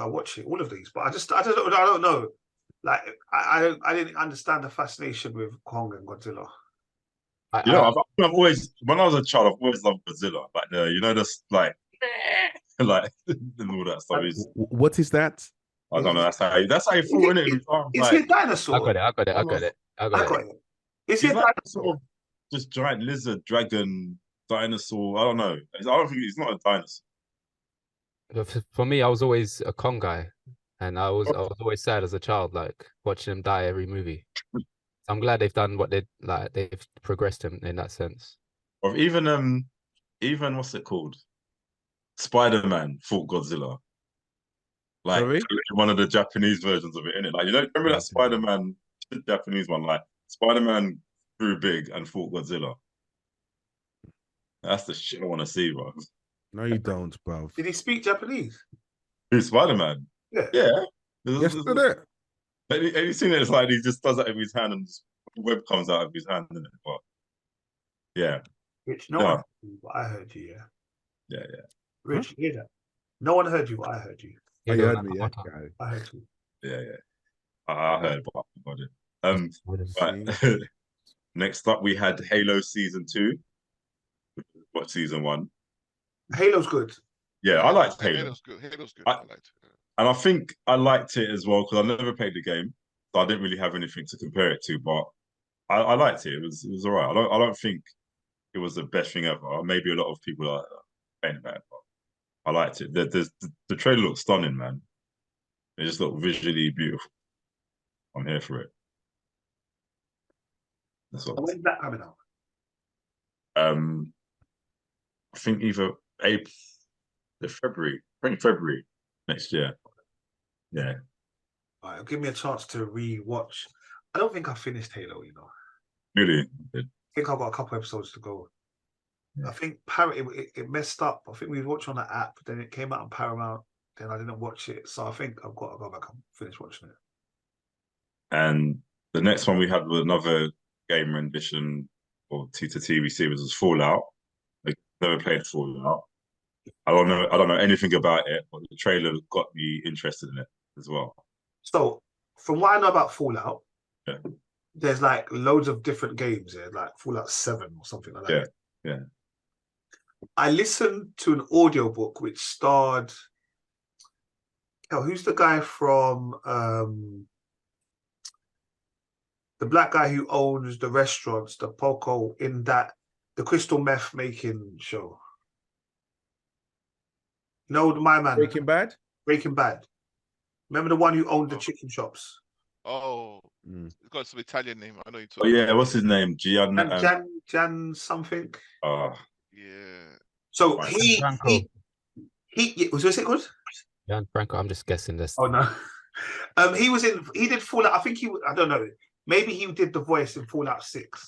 watch it all of these, but I don't know. Like I didn't understand the fascination with Kong and Godzilla. I've always, when I was a child, I've always loved Godzilla. Like this like and all that stuff. What is that? I don't know. That's how you thought in it. Is he a dinosaur? I got it. Is he a like dinosaur? Sort of just giant lizard, dragon, dinosaur. I don't know. I don't think he's not a dinosaur. For me, I was always a Kong guy, and I was always sad as a child, like watching him die every movie. I'm glad they've done what they've progressed him in that sense. Or even what's it called? Spider-Man fought Godzilla. Like one of the Japanese versions of it, innit? Like remember that Spider-Man, the Japanese one? Like Spider-Man grew big and fought Godzilla. That's the shit I want to see, bro. No, you don't, bro. Did he speak Japanese? Who's Spider-Man? Yeah. Yes, did it? Have you seen it? It's like he just does that with his hand and just web comes out of his hand, innit? But yeah. Rich, one heard you, but I heard you, yeah. Rich, you hear that? No one heard you, but I heard you. Oh, you heard me, yeah? I heard you. Yeah. I heard, but I forgot it. Right. Next up, we had Halo Season 2. What Season 1? Halo's good. Yeah, I liked Halo. Halo's good. I liked it. And I think I liked it as well because I never played the game, so I didn't really have anything to compare it to. But I liked it. It was all right. I don't think it was the best thing ever. Maybe a lot of people are saying about it, but I liked it. The trailer looked stunning, man. It just looked visually beautiful. I'm here for it. That's what. When's that coming out? I think either February. I think February next year. Yeah. All right, give me a chance to re-watch. I don't think I finished Halo, Really? I think I've got a couple episodes to go. Yeah. I think it messed up. I think we watched on the app, then it came out on Paramount, then I didn't watch it. So I think I've got to go back and finish watching it. And the next one we had was another game rendition or TV series was Fallout. I never played Fallout. I don't know anything about it, but the trailer got me interested in it as well. So from what I know about Fallout, there's like loads of different games here, like Fallout 7 or something like that. Yeah. I listened to an audiobook which starred who's the guy from the black guy who owns the restaurants, the Poco, in the crystal meth making show. No, my man. Breaking Bad? Breaking Bad. Remember the one who owned the chicken shops? Oh, it's got some Italian name. I know you Oh talking yeah, about. what's his name? Gian. Jan something. Oh, Yeah. So Right. he was it called? Jan Franco. I'm just guessing this. Oh no. He did Fallout. I think I don't know. Maybe he did the voice in Fallout 6.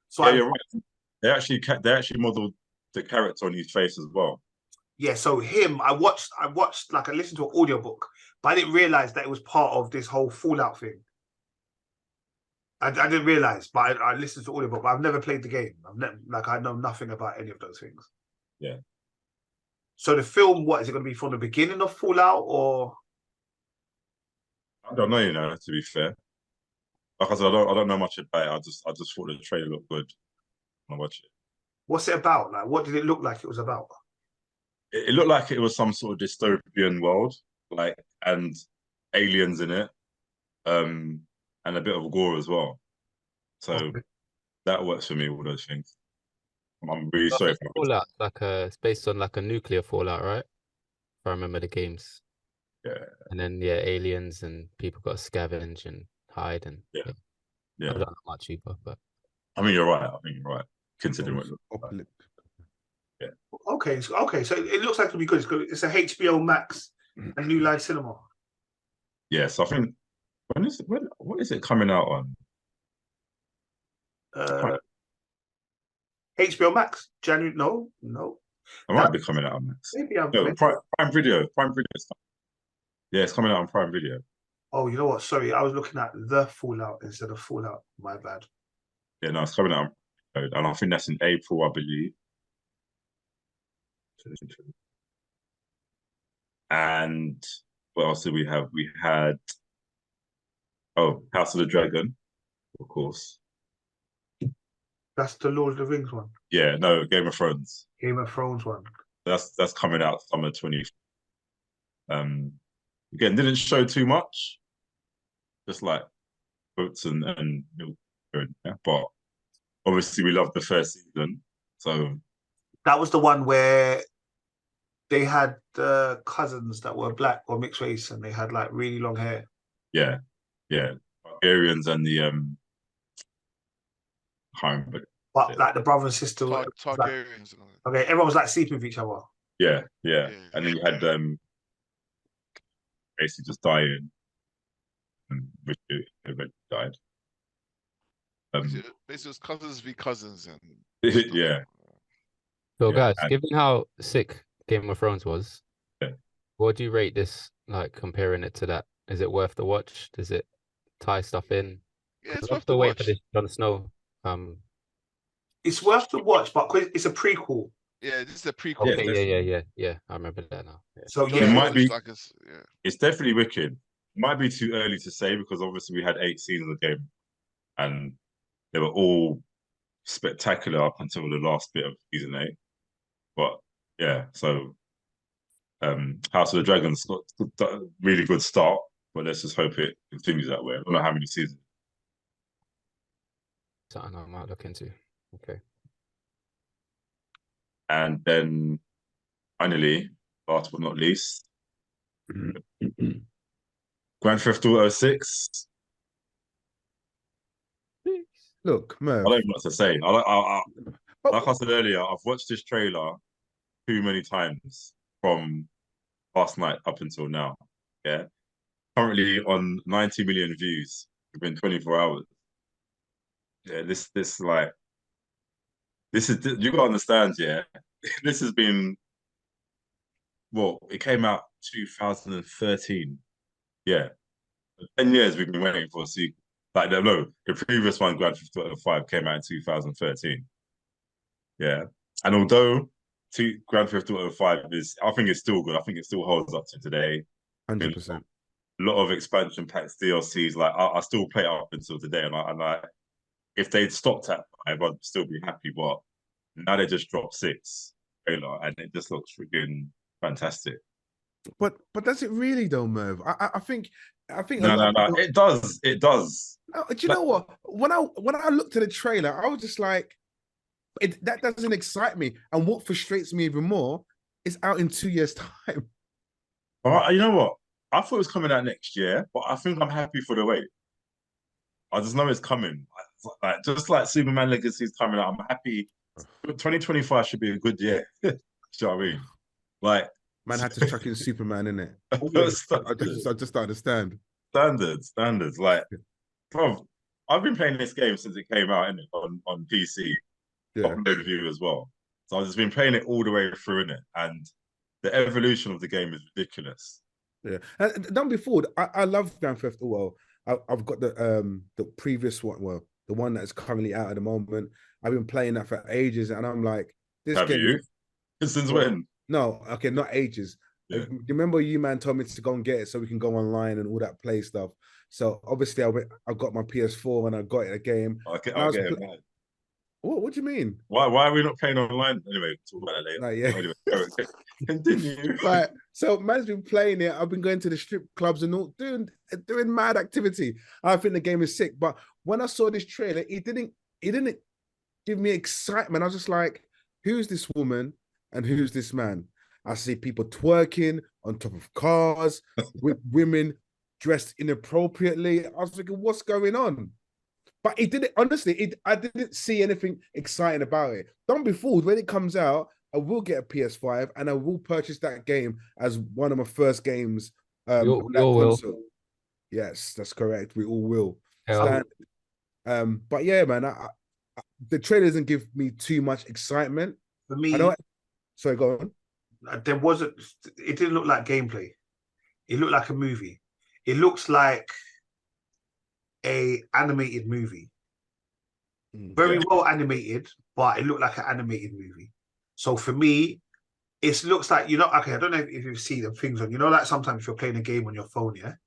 So yeah, you're right. They actually modeled the character on his face as well. Yeah, so him, I watched like I listened to an audiobook, but I didn't realize that it was part of this whole Fallout thing. I didn't realize, but I listened to audiobook, but I've never played the game. I know nothing about any of those things. Yeah. So the film, what is it going to be from the beginning of Fallout, or? I don't know, to be fair. Like I said, I don't know much about it. I just thought the trailer looked good when I watched it. What's it about? Like, what did it look like it was about? It looked like it was some sort of dystopian world, and aliens in it, and a bit of gore as well. So that works for me, all those things. I'm really sorry for Fallout, it's based on like a nuclear fallout, right? If I remember the games. Yeah. And then aliens and people got to scavenge and hide and yeah. I don't know much either, but I mean you're right. Considering what it looks like. Yeah. Okay, so it looks like it'll be good. It's a HBO Max and New Line Cinema. Yes, I think what is it coming out on? HBO Max, January. No. It might be coming out on Max. Maybe Prime Video. Yeah, it's coming out on Prime Video. Oh, you know what? Sorry, I was looking at the Fallout instead of Fallout. My bad. Yeah, no, it's coming out, and I think that's in April, I believe. And what else did we have? We had House of the Dragon, of course. That's the Lord of the Rings one. Yeah, no, Game of Thrones. Game of Thrones one. That's coming out summer 20. Again, didn't show too much, just like boats and yeah. But obviously we loved the first season, so that was the one where they had cousins that were black or mixed race, and they had like really long hair. Yeah, Bulgarians and the but like the brother and sister Targaryens. Okay, everyone was like sleeping with each other. Yeah. And then you had basically just dying, and which eventually died. Basically, it was cousins v cousins, and yeah. So guys, given how sick Game of Thrones was, what do you rate this? Like comparing it to that, is it worth the watch? Does it tie stuff in? Yeah, it's worth the wait watch. for this Jon Snow. It's worth the watch, but it's a prequel. Yeah, this is a prequel. Okay, yeah. I remember that now. Yeah. So it might be. It's definitely wicked. It might be too early to say because obviously we had 8 seasons of game, and they were all spectacular up until the last bit of season 8. But yeah, so House of the Dragons got a really good start, but let's just hope it continues that way. I don't know how many seasons. Something I might look into. Okay. And then finally, last but not least, Grand Theft Auto 6. Look, Merv. I don't know what to say. Like I said earlier, I've watched this trailer too many times from last night up until now. Yeah. Currently on 90 million views within 24 hours. Yeah, this is you gotta understand, yeah. This has been it came out 2013. Yeah. 10 years we've been waiting for a sequel. The previous one, Grand Theft Auto 5, came out in 2013. Yeah. And although Grand Theft Auto 5 I think it's still good. I think it still holds up to today. 100%. A lot of expansion packs, DLCs. I still play it up until today. And if they'd stopped at 5, I'd still be happy. But now they just dropped 6 trailer, and it just looks freaking fantastic. But does it really though, Merv? I think no. It does. Do you know what? When I looked at the trailer, I was just like, that doesn't excite me. And what frustrates me even more is out in 2 years' time. You know what? I thought it was coming out next year, but I think I'm happy for the wait. I just know it's coming. Like just like Superman Legacy is coming out, I'm happy. 2025 should be a good year. Do you know what I mean? Like, Man had to chuck in Superman in it. I just don't understand. Standards. Like, bro, I've been playing this game since it came out, innit, on PC, upload view as well. So I've just been playing it all the way through, innit, and the evolution of the game is ridiculous. Yeah, and don't be fooled. I love Grand Theft Auto. I've got the previous one, well, the one that's currently out at the moment. I've been playing that for ages, and I'm like, this Have game. You? Since when? No, okay, not ages. Yeah. Remember, you man told me to go and get it so we can go online and all that play stuff. So obviously, I got my PS4 and I got it a game. I'll get it. What do you mean? Why are we not playing online? Anyway, talk about that later. Yeah. Anyway, continue. Right. So man's been playing it. I've been going to the strip clubs and all doing mad activity. I think the game is sick. But when I saw this trailer, it didn't give me excitement. I was just like, who's this woman and who's this man? I see people twerking on top of cars with women dressed inappropriately. I was thinking, what's going on? But it didn't, honestly, I didn't see anything exciting about it. Don't be fooled. When it comes out, I will get a PS5 and I will purchase that game as one of my first games. We all will. Yes, that's correct. We all will. But yeah, man, the trailer doesn't give me too much excitement. For me, sorry, go on. It didn't look like gameplay. It looked like a movie. It looks like a animated movie. Very well animated, but it looked like an animated movie. So for me, it looks like, okay, I don't know if you've seen the things on, like sometimes if you're playing a game on your phone, or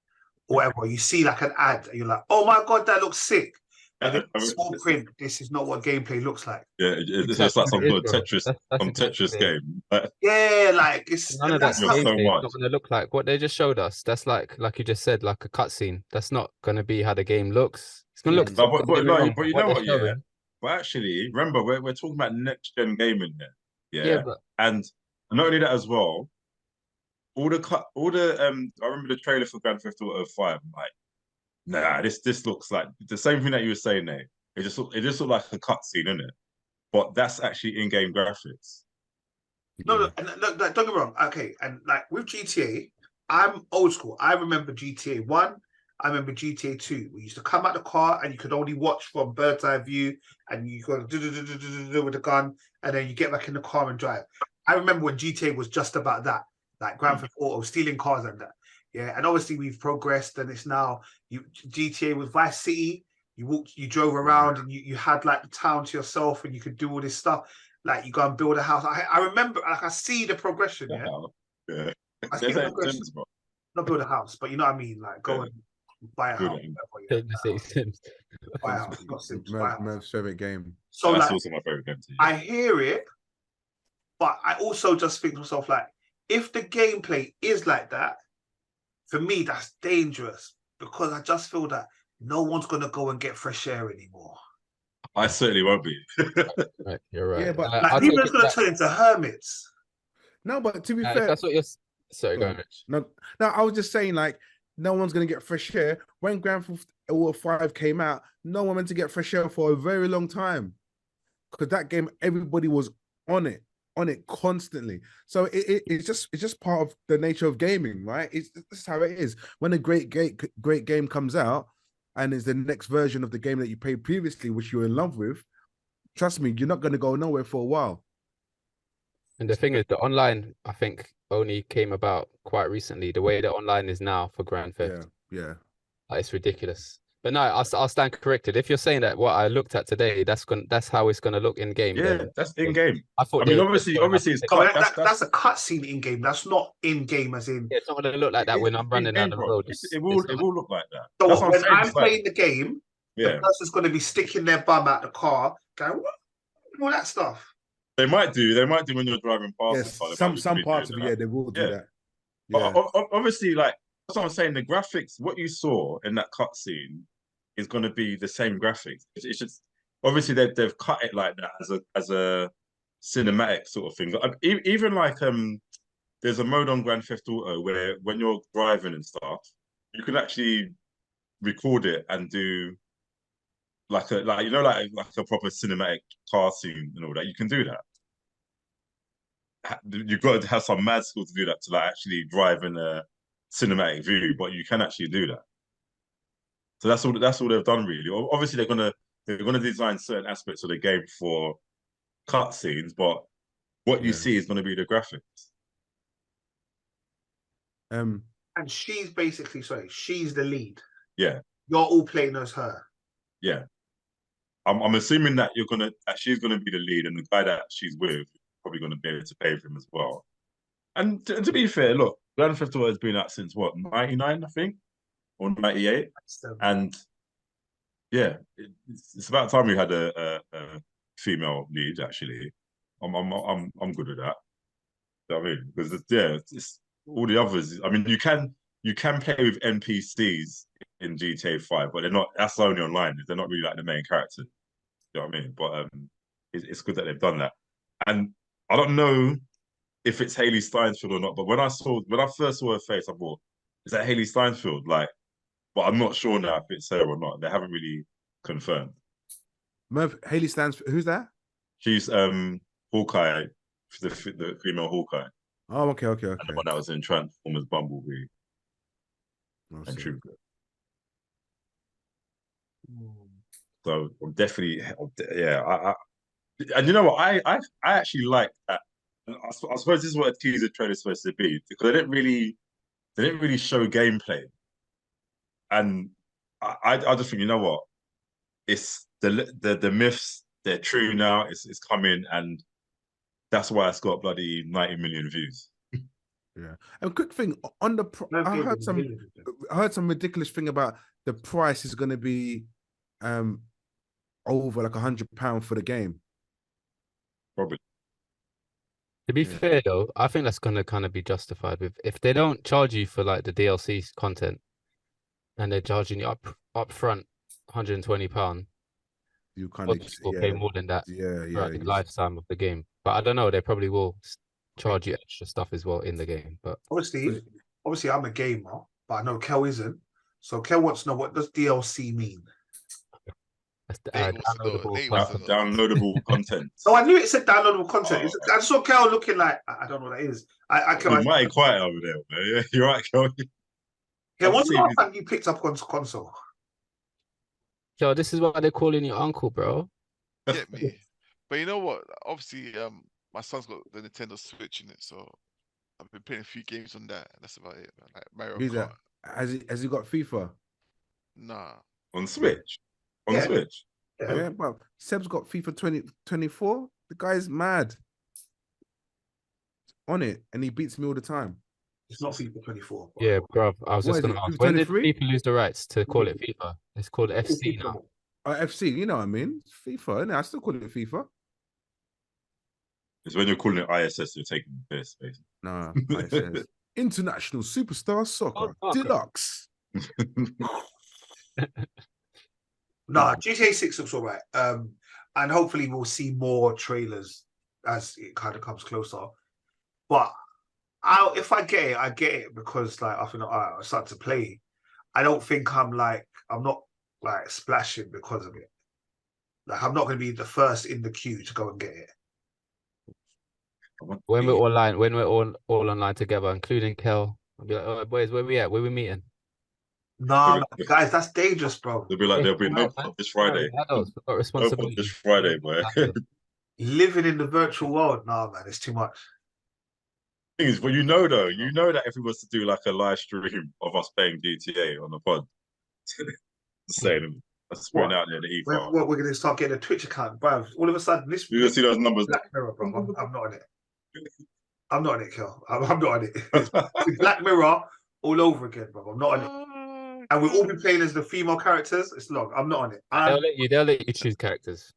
whatever, you see like an ad and you're like, oh my God, that looks sick. And then small print, this is not what gameplay looks like. Yeah, it's just like some sort of Tetris game. Yeah, like none of that's not going to look like what they just showed us. That's like you just said, like a cutscene. That's not going to be how the game looks. It's going to look. But you know what? Yeah. But actually, remember, we're talking about next gen gaming here. Yeah. And not only that as well. I remember the trailer for Grand Theft Auto 5. I'm like, nah, this looks like the same thing that you were saying there. It just looked like a cutscene, innit? But that's actually in-game graphics. No, don't get me wrong. Okay, and like with GTA, I'm old school. I remember GTA 1. I remember GTA 2. We used to come out the car and you could only watch from bird's eye view, and you go with the gun, and then you get back in the car and drive. I remember when GTA was just about that, like Grand Theft Auto, stealing cars and that. Yeah, and obviously we've progressed, and it's now GTA with Vice City. You drove around, and you had like the town to yourself, and you could do all this stuff. Like you go and build a house. I remember, like I see the progression. Yeah. I see the progression. Not build a house, but you know what I mean. Like go and buy a house. Buy a house. Not Sims. My favorite game. So that's like, also my favorite game too. I hear it, but I also just think to myself, like, if the gameplay is like that, for me, that's dangerous, because I just feel that no one's going to go and get fresh air anymore. I certainly won't be. Right, you're right. Yeah, but like, people are going to turn into hermits. No, but to be fair, that's what you're. Sorry, go on, Rich. No, I was just saying, like, no one's going to get fresh air. When Grand Theft Auto 5 came out, no one went to get fresh air for a very long time, because that game, everybody was on it constantly. So it's just part of the nature of gaming, right? This is how it is. When a great game comes out and is the next version of the game that you played previously, which you're in love with, trust me, you're not going to go nowhere for a while. And the thing is, the online, I think, only came about quite recently. The way the online is now for Grand Theft, it's ridiculous. But no, I'll stand corrected. If you're saying that what I looked at today, that's how it's gonna look in game. Yeah, then that's in game. I thought. I mean, obviously, it's that's a cutscene in game. That's not in game, as in. Yeah, it's not gonna look like that when I'm running down the road. It will look like that. So when I'm playing the game, the person's gonna be sticking their bum out the car, going, what? All that stuff. They might do when you're driving past. Yes, some parts of it, they will do that. But obviously, like that's what I'm saying. The graphics, what you saw in that cutscene, is going to be the same graphics. It's just obviously they've cut it like that as a cinematic sort of thing. Even like there's a mode on Grand Theft Auto where when you're driving and stuff, you can actually record it and do like a proper cinematic car scene and all that. You can do that. You've got to have some mad skill to do that, to like actually drive in a cinematic view, but you can actually do that. So that's all they've done really. Obviously they're gonna design certain aspects of the game for cutscenes, but what you see is gonna be the graphics. And she's basically, she's the lead. Yeah. You're all playing as her. Yeah. I'm assuming that she's gonna be the lead, and the guy that she's with is probably gonna be able to pay for him as well. And to be fair, look, Grand Theft Auto has been out since what, 99, I think, or 98, and yeah, it's about time we had a female lead. Actually, I'm good with that. You know what I mean? Because it's all the others. I mean, you can play with NPCs in GTA 5, but they're not. That's only online. They're not really like the main character. You know what I mean? But it's good that they've done that. And I don't know if it's Haley Steinfeld or not, but when I first saw her face, I thought, is that Haley Steinfeld? Like, but I'm not sure now if it's her or not. They haven't really confirmed. Merv, Haley Steinfeld, who's that? She's Hawkeye, the female Hawkeye. Oh, okay. And the one that was in Transformers Bumblebee. And True. So I'm definitely, and you know what? I actually like that. I suppose this is what a teaser trailer is supposed to be, because they didn't really show gameplay, and I just think, you know what, it's the myths, they're true now. It's coming, and that's why it's got bloody 90 million views. Yeah. And quick thing on the I heard some ridiculous thing about the price is going to be over like £100 for the game. Probably. To be fair though, I think that's going to kind of be justified with, if they don't charge you for like the DLC content and they're charging you up front £120, you kind of will pay more than that throughout the lifetime of the game. But I don't know, they probably will charge you extra stuff as well in the game. But obviously I'm a gamer, but I know Kel isn't. So Kel wants to know, what does DLC mean? Downloadable content. Oh, I knew it said downloadable content. I saw Kel looking like, I don't know what that is. You're mighty quiet over there, man. Yeah, you're right, Kel. Yeah, what's the last time you picked up on console? Yo, this is why they're calling you uncle, bro. Get me. But you know what? Obviously, my son's got the Nintendo Switch in it, so I've been playing a few games on that. That's about it, man. Like Mario Kart. Has he got FIFA? Nah. On Switch? On Switch? Yeah, bro. Seb's got FIFA 2024. The guy's mad. On it, and he beats me all the time. It's not FIFA 24. Bro. Yeah, bro. I was just going to ask, when did people lose the rights to call it FIFA? It's called FC now. FC, you know what I mean? It's FIFA, innit? I still call it FIFA. It's when you're calling it ISS, you're taking the piss, basically. Nah, ISS. International Superstar Soccer Deluxe. Nah, GTA 6 looks all right. And hopefully we'll see more trailers as it kind of comes closer. But if I get it because like I think I start to play. I don't think I'm not like splashing because of it. Like I'm not going to be the first in the queue to go and get it. When we're all online together, including Kel, I'll be like, oh boys, where we at? Where we meeting? Nah, guys, that's dangerous, bro. There'll be no pod this Friday. Adults, we've got responsibility. No pod this Friday, boy. Living in the virtual world, nah, man, it's too much. Thing is, but you know that if we was to do like a live stream of us playing GTA on the pod, saying that's putting out there the E5. We're going to start getting a Twitch account, bro. All of a sudden, you're gonna see those numbers. Black Mirror, bro. I'm not on it. I'm not on it, Kel. I'm not on it. It's Black Mirror all over again, bro. I'm not on it. And we'll all be playing as the female characters. It's long. I'm not on it. They'll let you choose characters.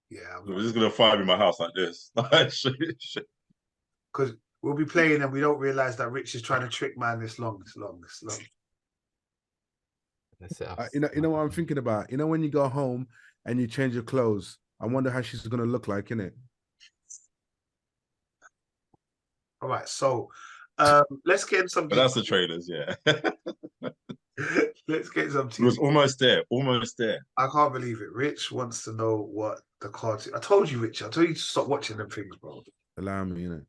Yeah. We're just gonna find in my house like this. Because we'll be playing and we don't realize that Rich is trying to trick man. It's long. You know what I'm thinking about? You know when you go home and you change your clothes, I wonder how she's gonna look like, innit? All right, so Let's get some. But that's the trailers, yeah. Let's get some. It was almost there, almost there. I can't believe it. Rich wants to know what the cartoon. I told you, Rich. I told you to stop watching them things, bro. Allow me, you know.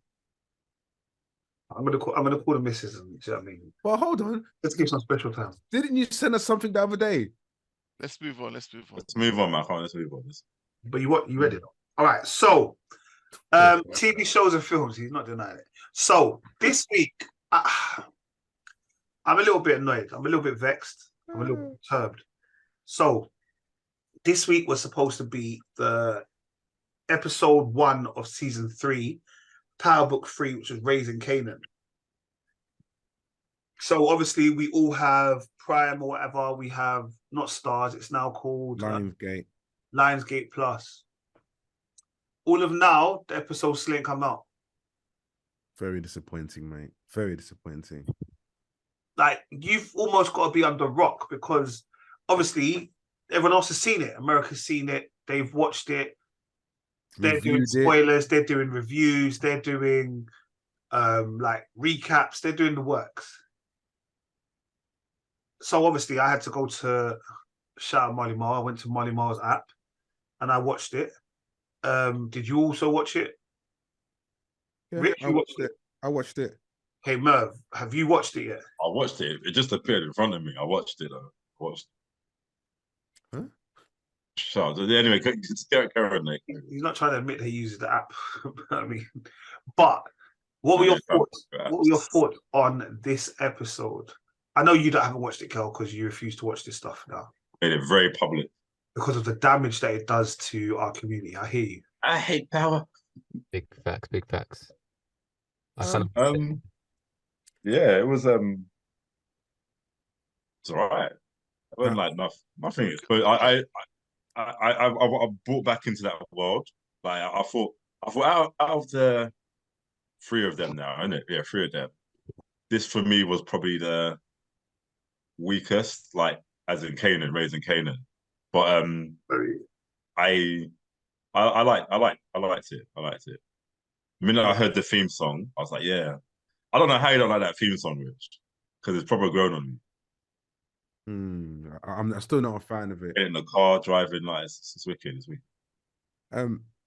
I'm gonna call the missus. And, you know what I mean? Well, hold on. Let's give some special time. Didn't you send us something the other day? Let's move on. Let's move on. Let's move on, man. Let's move on. But you read it? All right. So, TV shows and films. He's not denying it. So this week, I'm a little bit annoyed. I'm a little bit vexed. I'm a little bit perturbed. So this week was supposed to be the episode 1 of season 3, Power Book 3, which was Raising Kanan. So obviously we all have Prime or whatever. We have not Stars. It's now called Lionsgate Plus. All of now, the episodes still ain't come out. Very disappointing, mate. Very disappointing. Like, you've almost got to be under rock because obviously everyone else has seen it. America's seen it. They've watched it. They're doing spoilers. They're doing reviews. They're doing like recaps. They're doing the works. So obviously I had to go to shout out Molly Mar. I went to Molly Mar's app and I watched it. Did you also watch it? Yeah, Rich, I watched it. Hey Merv, have you watched it yet? I watched it. It just appeared in front of me. I watched it. Huh? So anyway, just carry on, Nick. He's not trying to admit that he uses the app. I mean, but what were your thoughts? What were your thoughts on this episode? I know you haven't watched it, Kel, because you refuse to watch this stuff now. Made it very public because of the damage that it does to our community. I hear you. I hate power. Big facts. Big facts. Yeah, it was. It's all right. I wasn't like nothing. But I brought back into that world. Like I thought out of the 3 of them now, isn't it? Yeah, 3 of them. This for me was probably the weakest, like as in Kanan, Raising Kanan. But I liked it. The minute I heard the theme song, I was like, yeah. I don't know how you don't like that theme song, Rich, because it's probably grown on me. I'm still not a fan of it. In the car, driving, like it's wicked. It's wicked.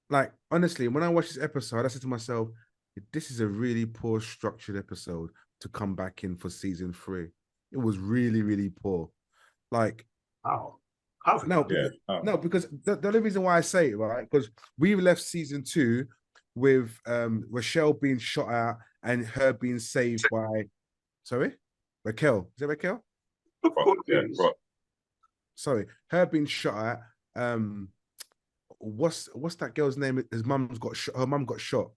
Like honestly, when I watched this episode, I said to myself, this is a really poor structured episode to come back in for season 3. It was really, really poor. Like, no, because the only reason why I say it, right, because we left season 2 with Rochelle being shot at and her being saved by, Raquel. Is it Raquel? Yeah, right. Sorry, her being shot at. What's that girl's name? His mum's got shot. Her mum got shot.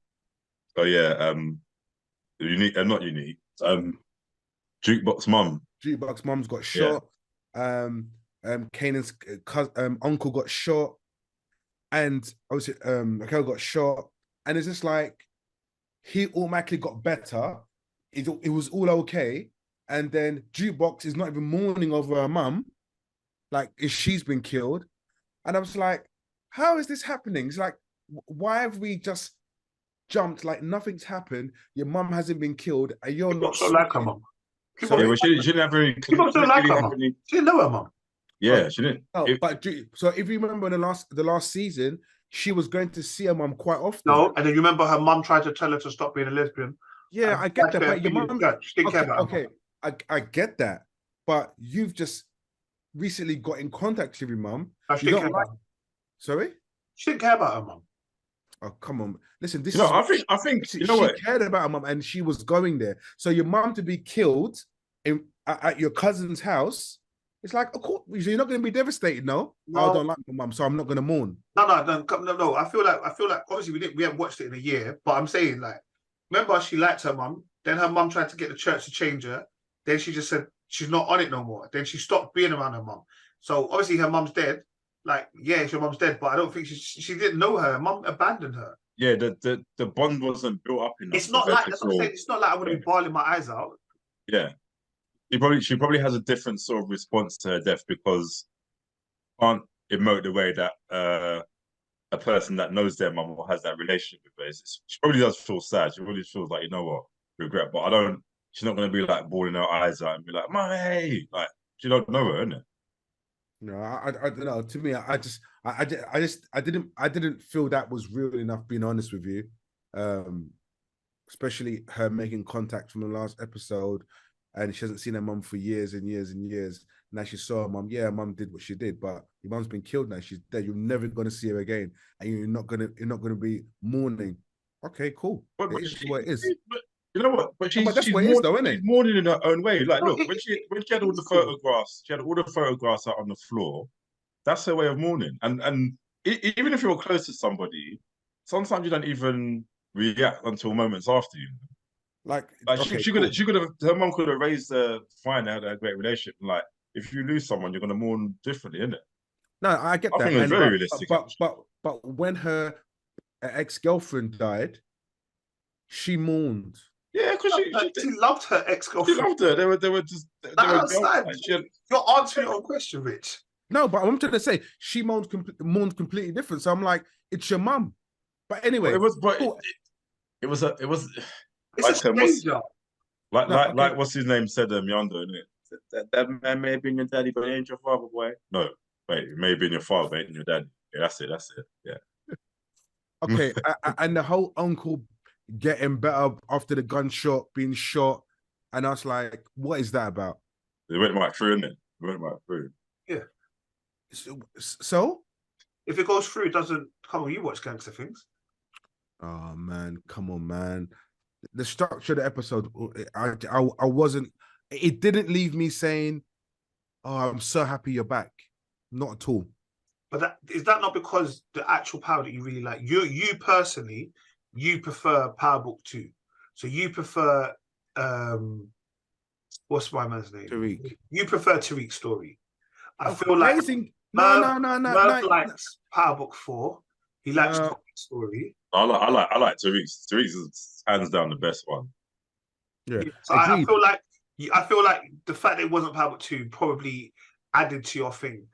Oh yeah, unique. Not unique. Jukebox mum. Jukebox mum's got shot. Yeah. Kanan's uncle got shot, and obviously Raquel got shot, and it's just like he automatically got better. It was all okay, and then Jukebox is not even mourning over her mum, like if she's been killed, and I was like, how is this happening? It's like, why have we just jumped like nothing's happened? Your mum hasn't been killed, and you're not like her mum. She didn't have any. She didn't like her mum. She didn't know her mum. Yeah, she didn't. No, so if you remember in the last season, she was going to see her mum quite often. No, and then you remember her mum tried to tell her to stop being a lesbian. Yeah, I get that. But your mum, she didn't care about her. Okay, I get that. But you've just recently got in contact with your mum. She didn't care about her. Sorry? She didn't care about her mum. Oh, come on. Listen, I think she cared about her mum and she was going there. So your mum to be killed at your cousin's house, it's like, of course, you're not going to be devastated, no? I don't like my mum, so I'm not going to mourn. No. I feel like obviously we haven't watched it in a year, but I'm saying, like, remember she liked her mum, then her mum tried to get the church to change her, then she just said she's not on it no more. Then she stopped being around her mum. So obviously her mum's dead. Like, yeah, your mum's dead, but I don't think she didn't know her. Her mum abandoned her. Yeah, the bond wasn't built up enough. It's not like it's not like I'm going to be bawling my eyes out. Yeah, she probably has a different sort of response to her death because can't emote the way that a person that knows their mum or has that relationship with her. She probably does feel sad. She probably feels like, you know what, regret. But I don't. She's not going to be like bawling her eyes out and be like, "Mum, hey!" Like she don't know her, innit? No, I don't know. To me, I didn't feel that was real enough. Being honest with you, especially her making contact from the last episode, and she hasn't seen her mum for years and years and years. Now she saw her mum. Yeah, mum did what she did, but your mum's been killed now. She's dead. You're never going to see her again, and you're not gonna be mourning. Okay, cool. But It is what it is. But you know what? But But that's she's what it is, though, isn't she's it? mourning in her own way. Like, No, look, when she had all the photographs, she had all the photographs out on the floor. That's her way of mourning. And even if you're close to somebody, sometimes you don't even react until moments after you. Like She could have, her mum could have raised her, fine, they had a great relationship. Like, if you lose someone, you're going to mourn differently, isn't it? No, I get I that. think it's very realistic. But when her ex-girlfriend died, she mourned. Yeah, because she loved her ex-girlfriend. She loved her. They were just. You're answering your own question, Rich. No, but I'm trying to say she mourned completely different. So I'm like, it's your mum. But anyway, it was. But cool. it was. It's a stranger. Like what's his name said, Yonder, isn't it? That man may have been your daddy, but he ain't your father, boy. No, wait, it may have been your father, but ain't your daddy. Yeah, that's it. Yeah. Okay, and the whole uncle getting better after the gunshot, being shot, and I was like, what is that about? They went right through, innit? They went right through. Yeah. So? If it goes through, it doesn't come on. You watch gangster things. Oh man, come on, man. The structure of the episode, I wasn't. It didn't leave me saying, "Oh, I'm so happy you're back." Not at all. But is that not because the actual power that you really like? You personally, you prefer Power Book 2, so you prefer what's my man's name? Tariq. You prefer Tariq's story. I feel like No. Merv likes Power Book 4. He likes Tariq's story. I like Tariq's. Tariq's is hands down the best one. Yeah. So I feel like the fact that it wasn't Power Book 2 probably added to your thing.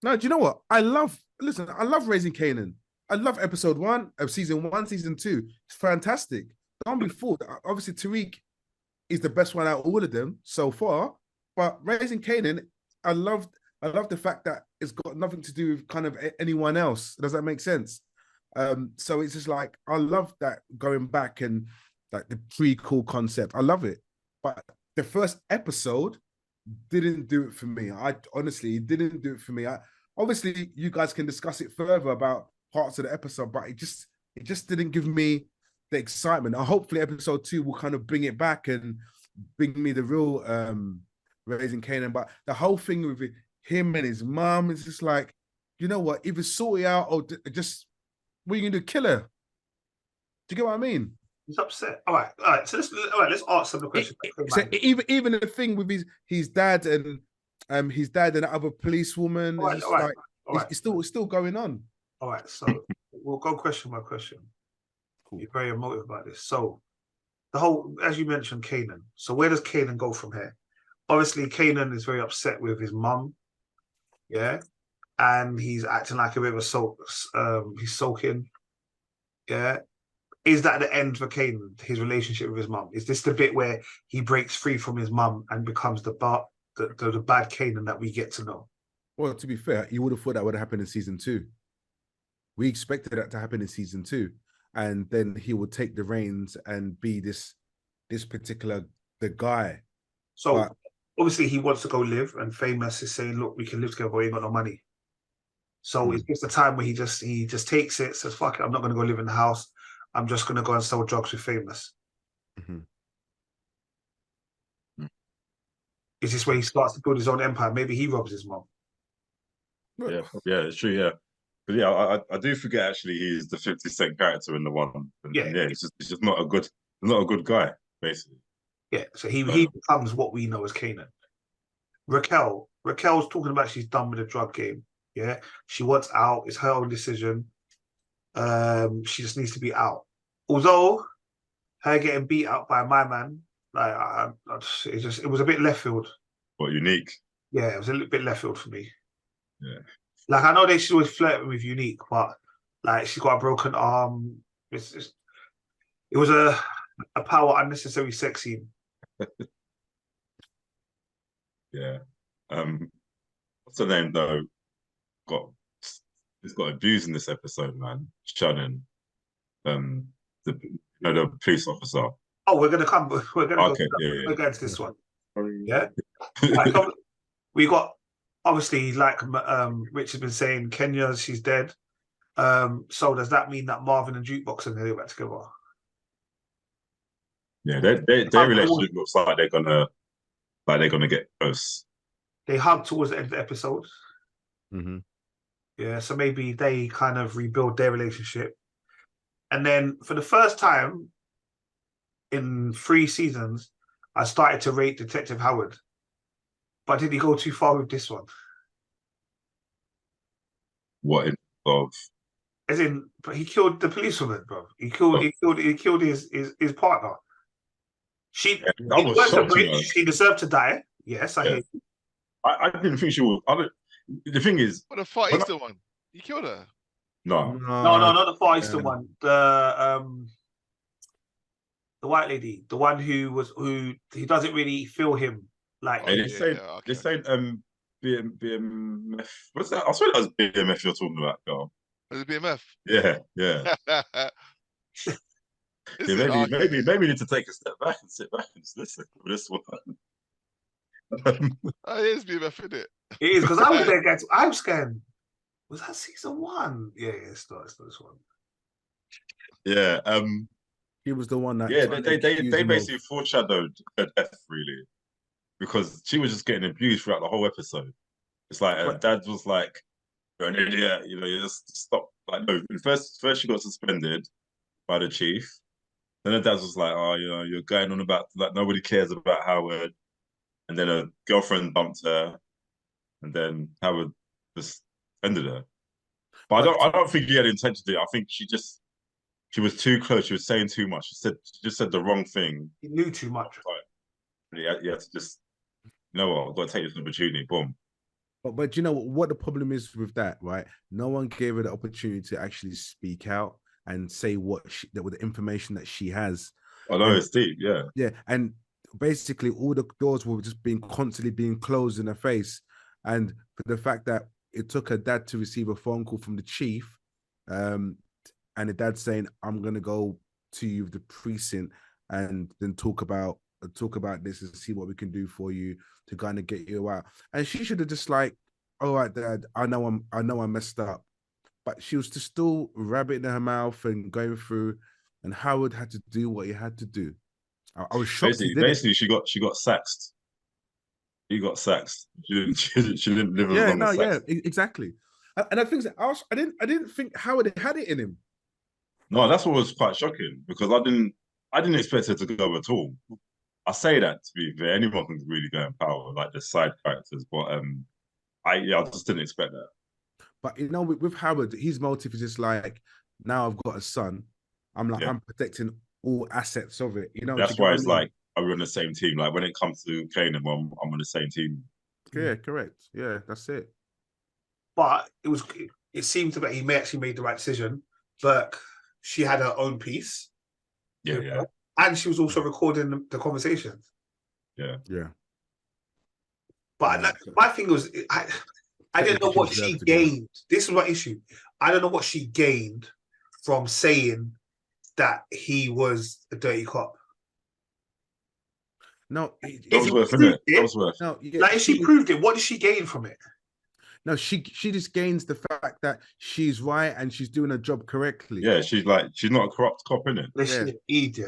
No, do you know what? I love Raising Kanan. I love episode 1 of season 1, season 2. It's fantastic. Don't be fooled. Obviously, Tariq is the best one out of all of them so far. But Raising Kanan, I love the fact that it's got nothing to do with kind of anyone else. Does that make sense? So it's just like, I love that going back and like the prequel concept. I love it. But the first episode didn't do it for me. It didn't do it for me. Obviously, you guys can discuss it further about parts of the episode, but it just didn't give me the excitement. Hopefully episode 2 will kind of bring it back and bring me the real Raising Kanan. But the whole thing with him and his mom is just like, you know what? Either sort it out or just, what are you gonna do? Kill her? Do you get what I mean? He's upset. All right. So let's answer the question. So even the thing with his dad and his dad and the other policewoman, it's still going on. All right, so we'll go question by question. Cool. You're very emotive about this. So the whole, as you mentioned, Kanan. So where does Kanan go from here? Obviously, Kanan is very upset with his mum. Yeah. And he's acting like a bit of he's sulking. Yeah. Is that the end for Kanan, his relationship with his mum? Is this the bit where he breaks free from his mum and becomes the bad Kanan that we get to know? Well, to be fair, you would have thought that would have happened in season 2. We expected that to happen in season 2. And then he would take the reins and be this particular the guy. So obviously he wants to go live, and Famous is saying, look, we can live together, but we ain't got no money. So it's just the time where he just takes it, says, fuck it, I'm not gonna go live in the house. I'm just going to go and sell drugs with Famous. Mm-hmm. Is this where he starts to build his own empire? Maybe he robs his mom. Yeah, it's true, yeah. But yeah, I do forget actually he's the 50 Cent character in the one. And, yeah, it's just not a good guy, basically. Yeah, so he becomes what we know as Kanan. Raquel's talking about she's done with the drug game. Yeah, she wants out. It's her own decision. She just needs to be out. Although her getting beat out by my man, like it was a bit left field. What, Unique? Yeah, it was a little bit left field for me. Yeah. Like, I know she's always flirting with Unique, but like she's got a broken arm. It was a a power unnecessary sex scene. Yeah. What's her name though? It's got abused in this episode, man. Shannon, the police officer. Oh, we're gonna come. We're gonna Okay, go into this one. Yeah. Right, so we got obviously, like Rich has been saying, Kenya, she's dead. So does that mean that Marvin and Jukebox are gonna get back together? Yeah, their relationship looks like they're gonna get close. They hug towards the end of the episode. Mm-hmm. Yeah, so maybe they kind of rebuild their relationship. And then for the first time in 3 seasons, I started to rate Detective Howard. But did he go too far with this one? What in of? As in, but he killed the policewoman, bro. He killed his partner. She deserved to die. Yes, I hear you. I didn't think she would. The thing is, What a Far Eastern one. You killed her. No, not the Far Eastern one. The white lady, the one who he doesn't really feel him like. They say BMF. What's that? I swear that was BMF you're talking about, girl. Was it BMF? Yeah. Maybe we need to take a step back and sit back and just listen to this one. It is BMF, isn't it? It is, because I was there, guys. I was scared. Was that season 1? Yeah, it's not this one. Yeah. He was the one that. Yeah, they basically foreshadowed her death, really, because she was just getting abused throughout the whole episode. It's like her dad was like, "You're an idiot. You just stop." Like, no. First she got suspended by the chief. Then her dad was like, "Oh, you're going on about like nobody cares about Howard." And then her girlfriend dumped her, and then Howard just ended her. But I don't think he had intention to. I think she was too close. She was saying too much. She just said the wrong thing. He knew too much. You had to just, you know what? I've got to take this opportunity. Boom. But you know what the problem is with that, right? No one gave her the opportunity to actually speak out and say with the information that she has. I know, it's deep, yeah. Yeah, and basically all the doors were just constantly being closed in her face. And for the fact that it took her dad to receive a phone call from the chief, and the dad saying, "I'm gonna go to you the precinct and then talk about this and see what we can do for you to kind of get you out." And she should have just like, "All right, Dad, I know I messed up," but she was just still rabbiting in her mouth and going through. And Howard had to do what he had to do. I was shocked. Basically, she got saxed. He got saxed. She didn't live as long as saxed. Yeah, exactly. And I think I didn't think Howard had it in him. No, that's what was quite shocking, because I didn't expect her to go at all. I say that to be fair, anyone can really go in power, like the side characters, but I just didn't expect that. But with Howard, his motive is just like, now I've got a son, I'm protecting all assets of it. That's why it's like, are we on the same team? Like when it comes to Kanan, I'm on the same team. Yeah, correct. Yeah, that's it. But it seemed to be he actually made the right decision. But she had her own piece. Yeah. And she was also recording the conversations. Yeah. But my thing was, I didn't know what she gained. This is my issue. I don't know what she gained from saying that he was a dirty cop. No, that was worth it. That was worth. No, like if she proved it, what did she gain from it? No, she just gains the fact that she's right and she's doing her job correctly. Yeah, she's not a corrupt cop, innit? Yeah.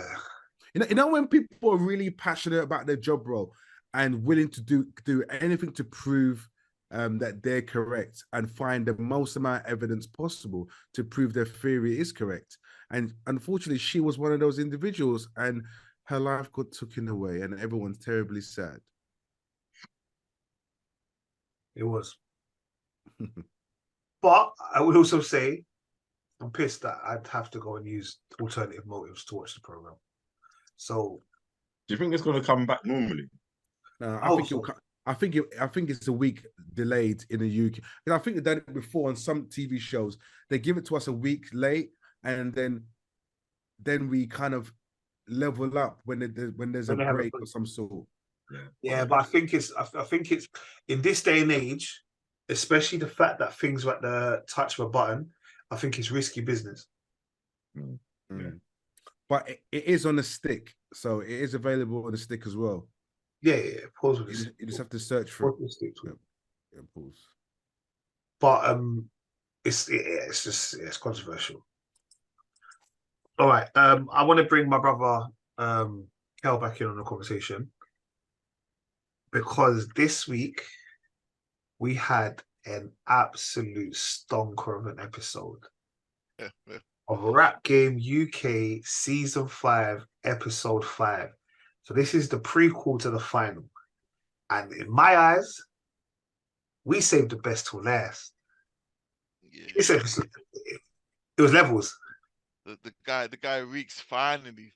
You know when people are really passionate about their job role and willing to do anything to prove that they're correct and find the most amount of evidence possible to prove their theory is correct. And unfortunately, she was one of those individuals, and her life got taken away, and everyone's terribly sad. It was. But I would also say I'm pissed that I'd have to go and use alternative motives to watch the program. So, do you think it's going to come back normally? No, I think it's a week delayed in the UK. And I think they've done it before on some TV shows. They give it to us a week late, and then we kind of level up when there's a When they have a break break. or some sort. Yeah, but I think it's in this day and age, especially the fact that things are at the touch of a button, I think it's risky business. But it is on a stick, so it is available on a stick as well. Yeah. Pause with You just have to search for it. Yeah, pause. But it's controversial. All right. I want to bring my brother Kel back in on the conversation, because this week we had an absolute stonker of an episode of Rap Game UK Season 5, Episode 5. So this is the prequel to the final. And in my eyes, we saved the best till last. Yeah. It was levels. The guy Reeks finally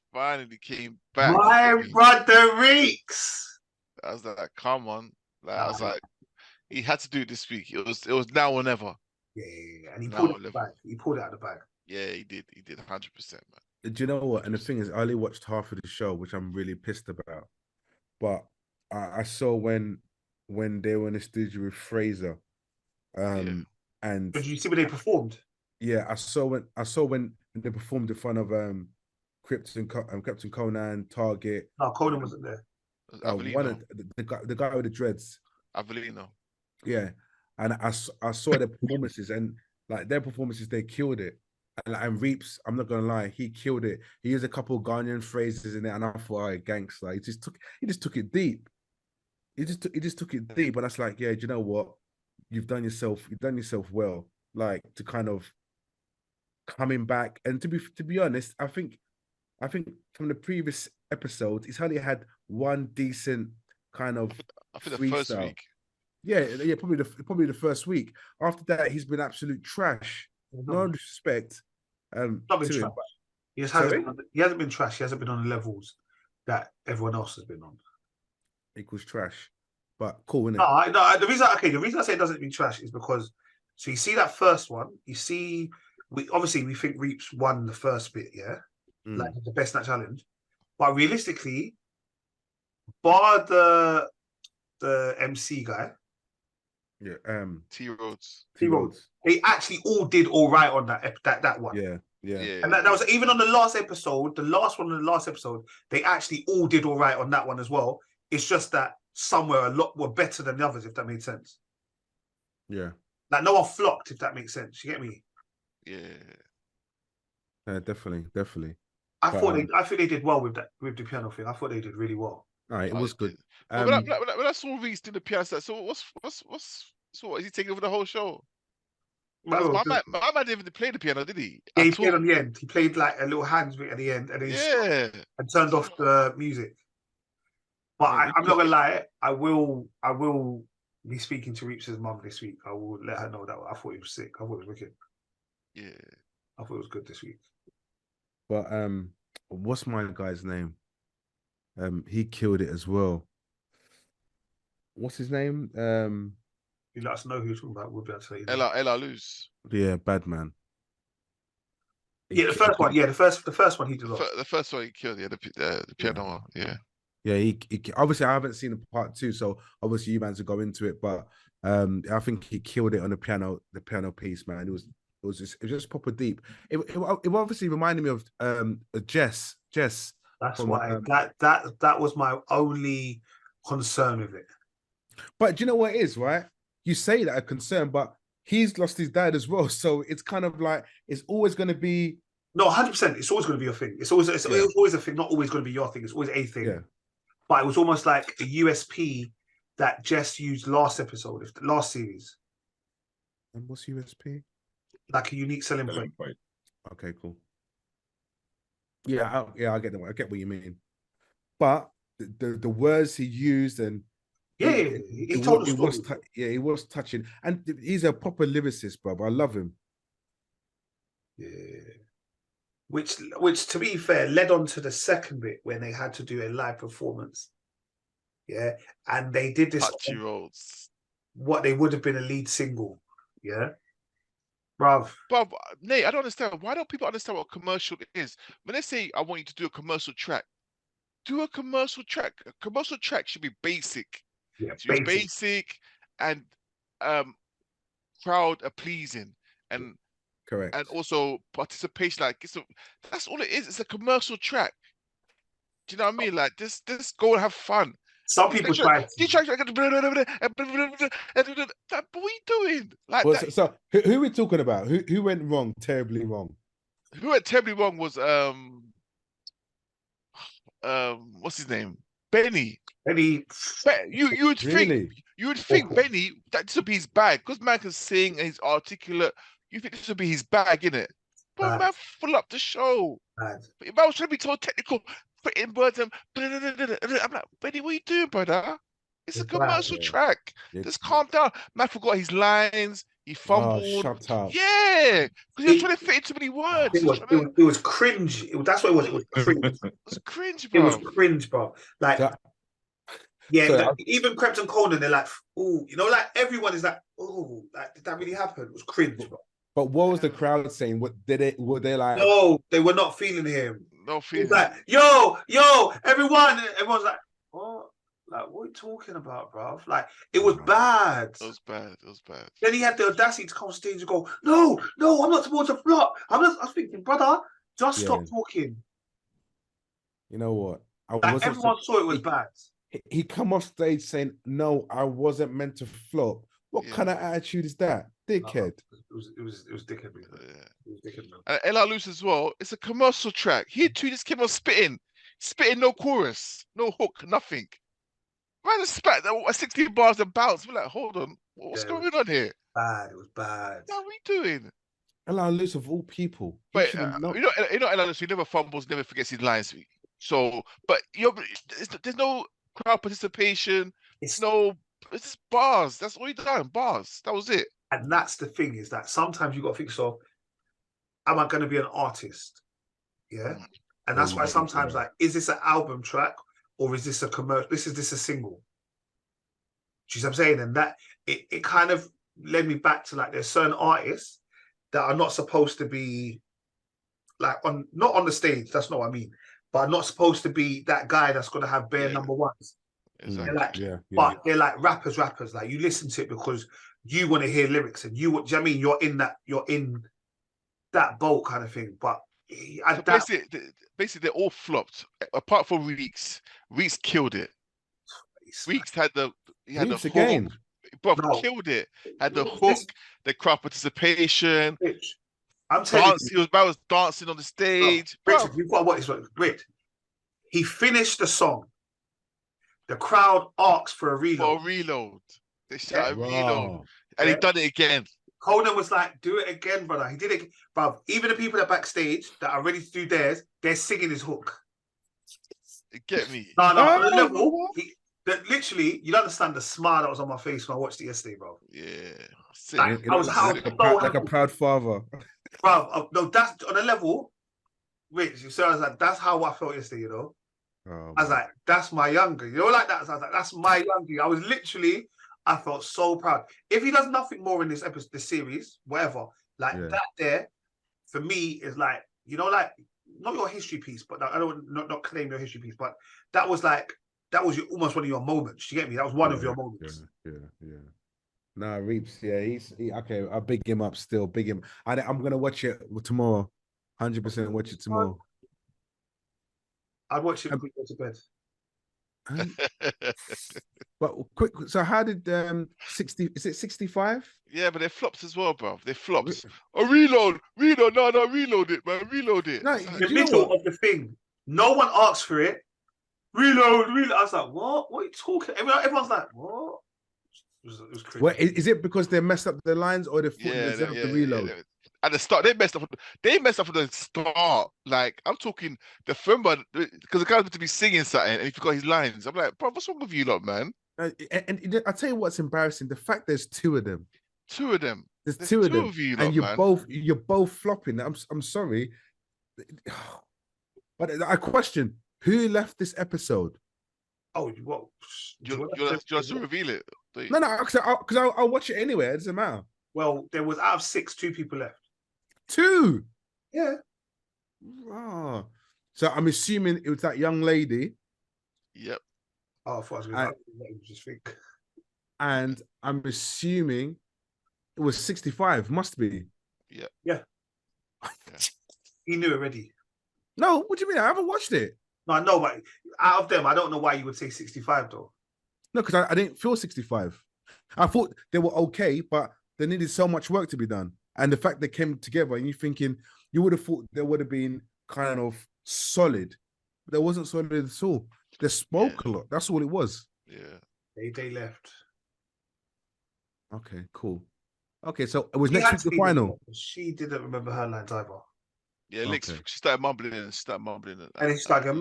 came back. My brother Reeks. I was like, come on. I was like, he had to do it this week. It was now or never. Yeah. And he pulled it out the bag. He pulled it out of the bag. Yeah, he did 100%, man. Do you know what? And the thing is, I only watched half of the show, which I'm really pissed about. But I saw when they were in the studio with Fraser. And did you see when they performed? Yeah, I saw when they performed in front of Captain Conan, Target. No, Conan wasn't there. One of the guy with the dreads. Avellino. Yeah, and I saw their performances, and like their performances, they killed it. And Reapz, I'm not gonna lie, he killed it. He used a couple of Ghanaian phrases in it, and I thought, oh, gangster. He just took it deep. He just took it deep, and that's like, yeah, do you know what? You've done yourself well, like to kind of coming back. And to be honest, I think from the previous episode, he's only had one decent kind of I think the first week. Yeah, probably the first week. After that, he's been absolute trash. No disrespect. Not been trash. He hasn't been trash. He hasn't been on the levels that everyone else has been on. Equals trash. But cool, isn't it? No. The reason I say it doesn't mean trash is because, so you see that first one, you see, we think Reapz won the first bit, yeah? Like the best in that challenge. But realistically, bar the MC guy. Yeah. T Rhodes. They actually all did all right on that one. Yeah. And that was even on the last episode, the last one on the last episode, they actually all did all right on that one as well. It's just that some were a lot were better than the others, if that made sense. Yeah. Like no one flopped, if that makes sense. You get me? Yeah. Definitely. I think they did well with the piano thing. I thought they did really well. All right, it was good. When I saw Reese do the piano set, so what is he taking over the whole show? My man didn't even play the piano, did he? Yeah, he played on the end. He played like a little hands bit at the end, and and turned off the music. But I'm not gonna lie, I will be speaking to Reapz' mum this week. I will let her know that I thought he was sick. I thought it was wicked. Yeah, I thought it was good this week. But what's my guy's name? He killed it as well. What's his name? You let us know who you're talking about. We'll be able to say. Ella Luz. Yeah, bad man. The first one. Yeah, the first one he did. The first one he killed. Yeah, the piano one. Yeah. Yeah, he obviously I haven't seen the part 2, so obviously you man to go into it, but I think he killed it on the piano piece, man. It was just proper deep. It obviously reminded me of Jess. That's why that was my only concern with it. But do you know what it is, right? You say that a concern, but he's lost his dad as well, so it's kind of like it's always going to be. No, 100%. It's always going to be a thing. It's always a thing. Not always going to be your thing. It's always a thing. Yeah. But it was almost like a USP that Jess used last series. And what's USP? Like a unique selling point. Okay, cool. Yeah, I get I get what you mean. But the words he used and he told the story. He was touching, and he's a proper lyricist, bro. I love him. Yeah. Which to be fair, led on to the second bit when they had to do a live performance. Yeah. And they did this Touchy Roads. What they would have been a lead single. Yeah. Bruv. But Nate, I don't understand. Why don't people understand what a commercial is? When they say, I want you to do a commercial track, do a commercial track. A commercial track should be basic. Yeah, It should be basic and crowd pleasing and Correct. and also participation. Like that's all it is. It's a commercial track. Do you know what I mean? Like just go and have fun. Some people try. What are you doing? Like Well, that. so who are we talking about? Who went wrong? Terribly wrong. Who went terribly wrong was what's his name? Benny. Benny. You would Really? think Benny, that this would be his bag because man can sing and he's articulate. You think this would be his bag, innit? But man, full up the show. Bad. But if I was trying to be so technical, put in words and I'm like, Benny, what are you doing, brother? It's a commercial track. Just calm down. Man forgot his lines. He fumbled. Oh, shut up. Yeah, because he was trying to fit in too many words. It was cringe. That's what it was. It was cringe. It was cringe, bro. It was cringe, bro. Like, even Krept and Conan, they're like, oh, you know, like everyone is like, oh, like, did that really happen? It was cringe, bro. But what was the crowd saying? Were they like? No, they were not feeling him. No feeling. Like, yo, everyone. Everyone's like, what? Like, what are you talking about, bro? Like, it was bad. It was bad. Then he had the audacity to come on stage and go, no, I'm not supposed to flop. I was thinking, brother, just stop talking. You know what? Everyone saw it was bad. He come off stage saying, no, I wasn't meant to flop. What kind of attitude is that? Dickhead. It was dickhead, man. Yeah. It was dickhead, man. And Ella Luce as well. It's a commercial track. He too just came on spitting, no chorus, no hook, nothing. Man, just spat 16 bars and bounce. We're like, hold on, what's going on here? Bad. It was bad. What are we doing? Ella Luce of all people. But you know, Ella Luce, he never fumbles, never forgets his lines. So, but there's no crowd participation. It's just bars. That's all he done. Bars. That was it. And that's the thing, is that sometimes you got to think, so am I going to be an artist? Yeah. And that's why sometimes, like, is this an album track or is this a commercial? Is this a single? Do you see what I'm saying? And that it kind of led me back to, like, there's certain artists that are not supposed to be like not on the stage. That's not what I mean. But are not supposed to be that guy that's going to have bare number ones. Exactly. But they're like rappers. Like, you listen to it because you want to hear lyrics and you want. Do you know what I mean? You're in that boat kind of thing. But basically, they all flopped apart from Reapz. Reapz killed it. Reapz had the again. Bro, killed it. Had the hook, the crowd participation. I'm telling you, he was dancing on the stage. Richard, you've got to watch this one. Rich, he finished the song. The crowd asked for a reload. They shouted reload. And he done it again. Conan was like, do it again, brother. He did it. Bro, even the people that backstage that are ready to do theirs, they're singing his hook. Get me? No, on the level, literally, you don't understand the smile that was on my face when I watched it yesterday, bro. Yeah. Like, I was like a proud father. Bro, no, that's on a level, Rich, so I was like, that's how I felt yesterday, you know? I was like, that's my younger. You know, like that. So I was like, that's my younger. I was literally, I felt so proud. If he does nothing more in this episode, this series, whatever, like that there, for me, is like, you know, like, not your history piece, but I don't not claim your history piece, but that was almost one of your moments. You get me? That was one of your moments. Yeah. Nah, Reapz, he's okay. I'll big him up still. Big him. I'm gonna watch it tomorrow. 100% watch it tomorrow. I'd watch it before you go to bed. But quick, so how did 60? Is it 65? Yeah, but they're flops as well, bro. They're flops. Reload. No, reload it, man. Reload it. No, the middle of the thing. No one asked for it. Reload. I was like, what? What are you talking? Everyone's like, what? It was crazy. Well, is it because they messed up the lines or the the reload? Yeah. At the start, they messed up at the start. Like, I'm talking the film, because the guy's meant to be singing something and he forgot his lines. I'm like, bro, what's wrong with you lot, man? And I'll tell you what's embarrassing: the fact there's two of them. There's two of them, you and lot, you're both flopping. I'm sorry, but I question who left this episode. Oh, what? You want to reveal it? No, because I'll watch it anyway. It doesn't matter. Well, there was out of 6, 2 people left. 2. Yeah. Oh. So I'm assuming it was that young lady. Yep. Oh, I thought I was going to just think. And I'm assuming it was 65. Must be. Yeah. He knew already. No, what do you mean? I haven't watched it. No, I know, but out of them, I don't know why you would say 65 though. No, because I didn't feel 65. I thought they were okay, but they needed so much work to be done. And the fact they came together, and you're thinking, you would have thought they would have been kind of solid. But they wasn't solid at all. They spoke a lot. That's all it was. Yeah. They left. Okay, cool. Okay, so it was next week the final. She didn't remember her lines either. Yeah, Lix, she started mumbling and And it's like a I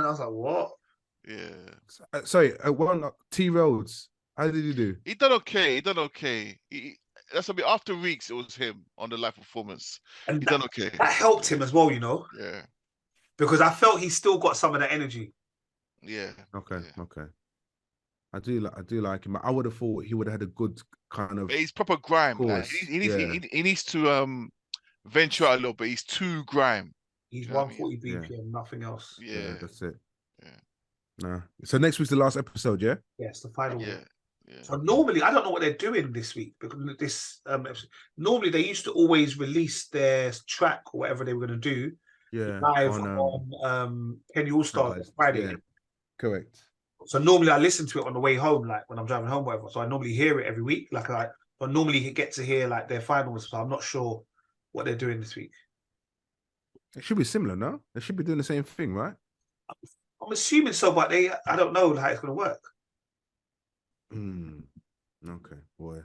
was like, what? Yeah. Sorry, one T Rhodes. How did he do? He done okay. That's a bit after weeks. It was him on the live performance. And he done okay. That helped him as well, you know. Yeah. Because I felt he still got some of that energy. Yeah. Okay. I do like him. I would have thought he would have had a good kind of. But he's proper grime. Like, he needs to venture out a little bit. He's too grime. He's 140 BPM, nothing else. Yeah, that's it. Yeah. Nah. So next week's the last episode, yeah? Yes, the final one. Yeah. So normally, I don't know what they're doing this week because this episode, normally they used to always release their track or whatever they were going to do live on Penny All Stars Friday. Yeah. Correct. So normally I listen to it on the way home, like when I'm driving home, whatever. So I normally hear it every week. Like I normally get to hear like their finals. So I'm not sure what they're doing this week. It should be similar, no? They should be doing the same thing, right? I'm assuming so, but I don't know how it's going to work. Okay, boy.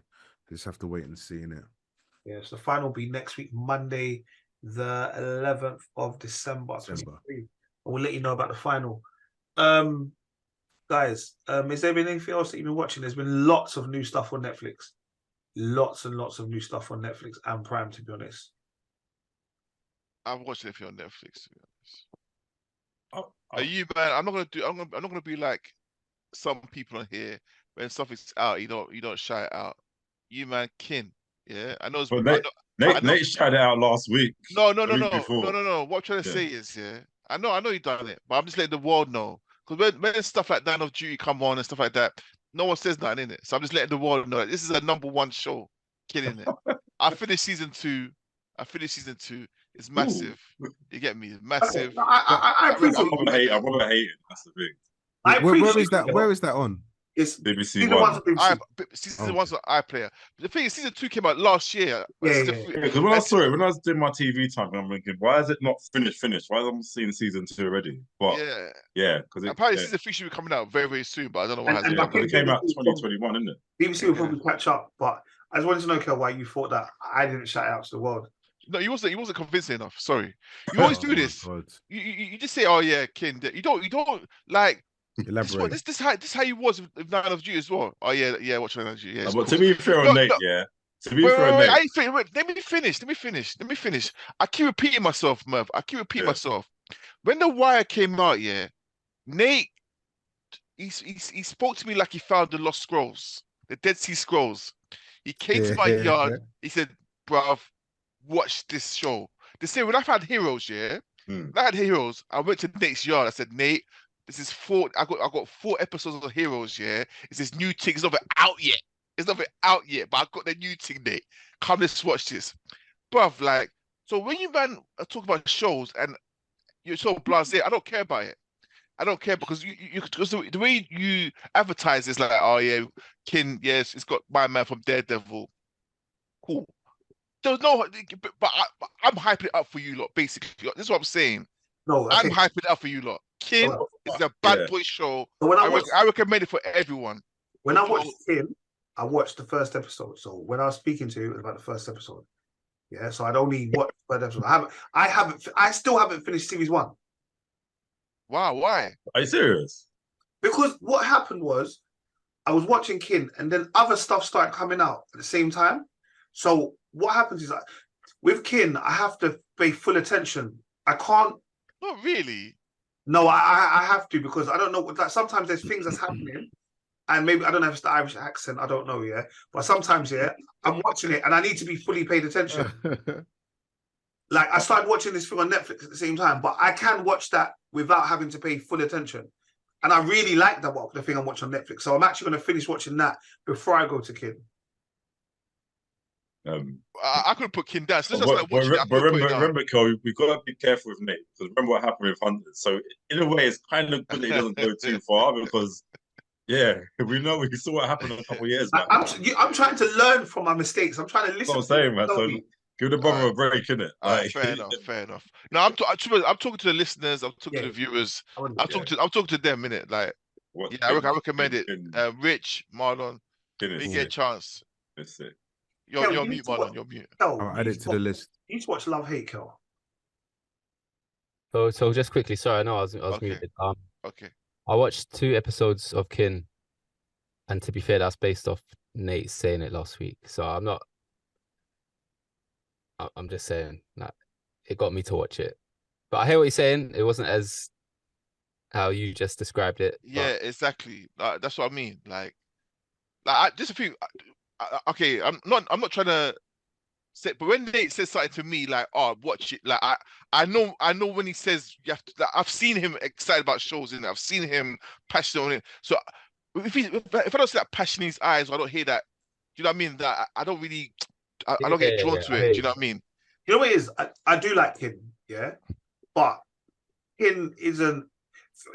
Just have to wait and see, innit? Yeah, so the final will be next week, Monday, the 11th of December. 23. And we'll let you know about the final. Guys, is there been anything else that you've been watching? There's been lots of new stuff on Netflix. Lots and lots of new stuff on Netflix and Prime, to be honest. I've watched everything on Netflix, to be honest. Are you, man? I'm not gonna be like some people on here. When stuff is out, you don't shout it out. You, man, Kin. Yeah, I know. Nate shouted it out last week. No. What I'm trying to say is, I know you done it, but I'm just letting the world know. Because when stuff like Line of Duty come on and stuff like that, no one says nothing in it. So I'm just letting the world know that this is a #1 show. Kidding it. I finished season 2. It's massive. Ooh. You get me? It's massive. I appreciate I'm gonna hate it. That's the thing. Where is that on? It's BBC season One. Season 1's on iPlayer. But the thing is, season 2 came out last year. Because when I saw it, when I was doing my TV time, I'm thinking, why is it not finished? Why am I seeing season 2 already? But because apparently season 3 should be coming out very, very soon. But I don't know what has happened. It came out 2021, isn't it? BBC will probably catch up. But I just wanted to know, Kel, why you thought that I didn't shout out to the world. No, he wasn't convincing enough. Sorry, you always do this. You just say, "Oh yeah, Kin." You don't like. Elaborate. This how you was with Line of Duty as well. Oh yeah, watch Line of Duty. Yeah, but cool. to be fair on Nate, To be fair on Nate. Let me finish. I keep repeating myself, Merv. Myself. When The Wire came out, Nate, he spoke to me like he found the Lost Scrolls, the Dead Sea Scrolls. He came to my yard. He said, "Bruv, watch this show." They say when I've had Heroes, when I had Heroes, I went to Nate's yard. I said, "Nate, this is 4. I got 4 episodes of Heroes. It's this new thing. It's not out yet. But I got the new thing, Nate. Come, let's watch this, bruv." Like, so when you man talk about shows and you're so blasé, I don't care about it. I don't care because because the way you advertise is like, "Oh yeah, Kin, yes, it's got my man from Daredevil." Cool. There's no, but I'm hyping it up for you lot. Basically, this is what I'm saying. No, okay. I'm hyping it up for you lot. Kin is a bad boy show. So when I recommend it for everyone. When I watched Kin, I watched the first episode. So when I was speaking to you, it was about the first episode. Yeah, so I'd only watched the first episode. I still haven't finished series 1. Wow, why? Are you serious? Because what happened was I was watching Kin and then other stuff started coming out at the same time. So what happens is with Kin, I have to pay full attention. I can't. Not really. No, I have to because I don't know. Like, sometimes there's things that's happening and maybe I don't know if it's the Irish accent, I don't know, yeah. But sometimes, yeah, I'm watching it and I need to be fully paid attention. Like I started watching this film on Netflix at the same time, but I can watch that without having to pay full attention. And I really like the thing I'm watching on Netflix. So I'm actually going to finish watching that before I go to Kin. I could put Kin down. So let's just like watching it. Remember, Cole, we got to be careful with Nate because remember what happened with Hunters. So in a way, it's kind of good that he doesn't go too far because, yeah, we saw what happened a couple of years back. I'm trying to learn from my mistakes. I'm trying to listen. That's what I'm saying, man. So give the brother a break, innit? Like, fair enough. No, I'm talking to the listeners. I'm talking to the viewers. I'm talking to them, innit? Like, I recommend it. Rich, Marlon, if you get a chance. That's it. You're mute, Marlon. You're mute. I'll add it to the list. You need to watch Love Hate, Kel. So just quickly, sorry, I know I was muted. Okay. I watched 2 episodes of Kin, and to be fair, that's based off Nate saying it last week. So I'm just saying that it got me to watch it. But I hear what you're saying. It wasn't as how you just described it. Yeah, exactly. That's what I mean. Like just a few. Okay, I'm not trying to say, but when Nate says something to me like, "Oh, watch it," like I know when he says you have to. Like, I've seen him excited about shows, and I've seen him passionate on it. So if I don't see that passion in his eyes, or I don't hear that, do you know what I mean? That I don't really, I don't get drawn to it. Do you know what I mean? You know what it is? I do like Kin, yeah, but Kin isn't.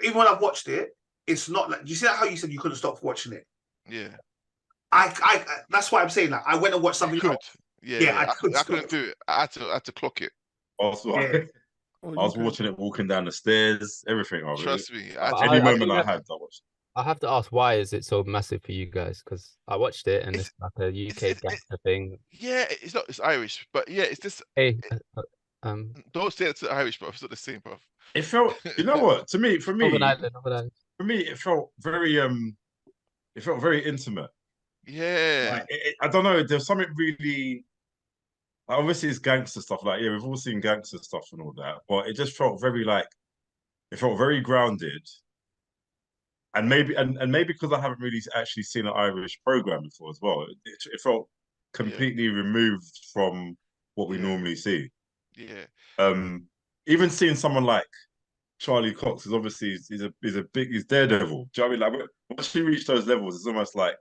Even when I've watched it, it's not like you see how you said you couldn't stop watching it. Yeah. I that's why I'm saying that. I went and watched something else. Yeah, I couldn't do it. I had to clock it. Also, I was watching it walking down the stairs, everything. Trust me. Any moment I had, I watched. I have to ask, why is it so massive for you guys? Because I watched it and it's like a UK gangster thing. Yeah, it's Irish, but yeah, it's just. Hey, don't say it's Irish, bro. It's not the same, bro. It felt, you know what? For me, Northern Ireland. For me, it felt very intimate. Yeah. Like, I don't know. There's something really. Obviously, it's gangster stuff. Like, yeah, we've all seen gangster stuff and all that, but it just felt very it felt very grounded. And maybe because I haven't really actually seen an Irish program before as well, it felt completely removed from what we normally see. Yeah. Even seeing someone like Charlie Cox is obviously he's Daredevil. Do you know what I mean? Like once you reach those levels, it's almost like,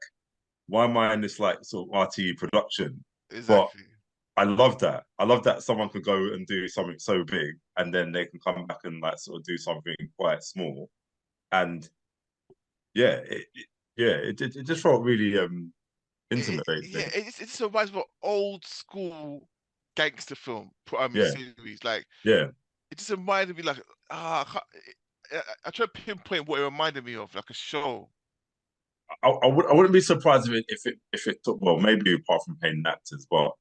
why am I in this like sort of RTE production? Exactly. But I love that. I love that someone could go and do something so big, and then they can come back and like sort of do something quite small, and it just felt really intimate. It just reminds me of old school gangster film series. Like it just reminded me like I try to pinpoint what it reminded me of, like a show. I wouldn't be surprised if it took, well, maybe apart from paying actors, but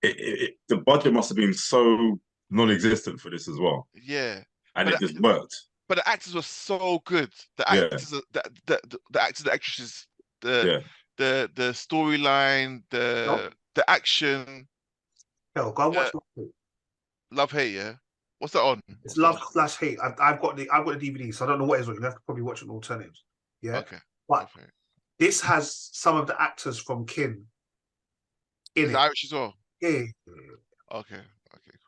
the budget must have been so non-existent for this as well. Yeah, and it just worked. But the actors were so good. The actors, the actors, the actresses, the storyline, the action. Hell, go watch Love Hate. Yeah, what's that on? It's Love/Hate. I've got the DVD, so I don't know what it is. You have to probably watch it on alternatives. Yeah. Okay. But this has some of the actors from Kin in it. Irish as well. Yeah. Okay.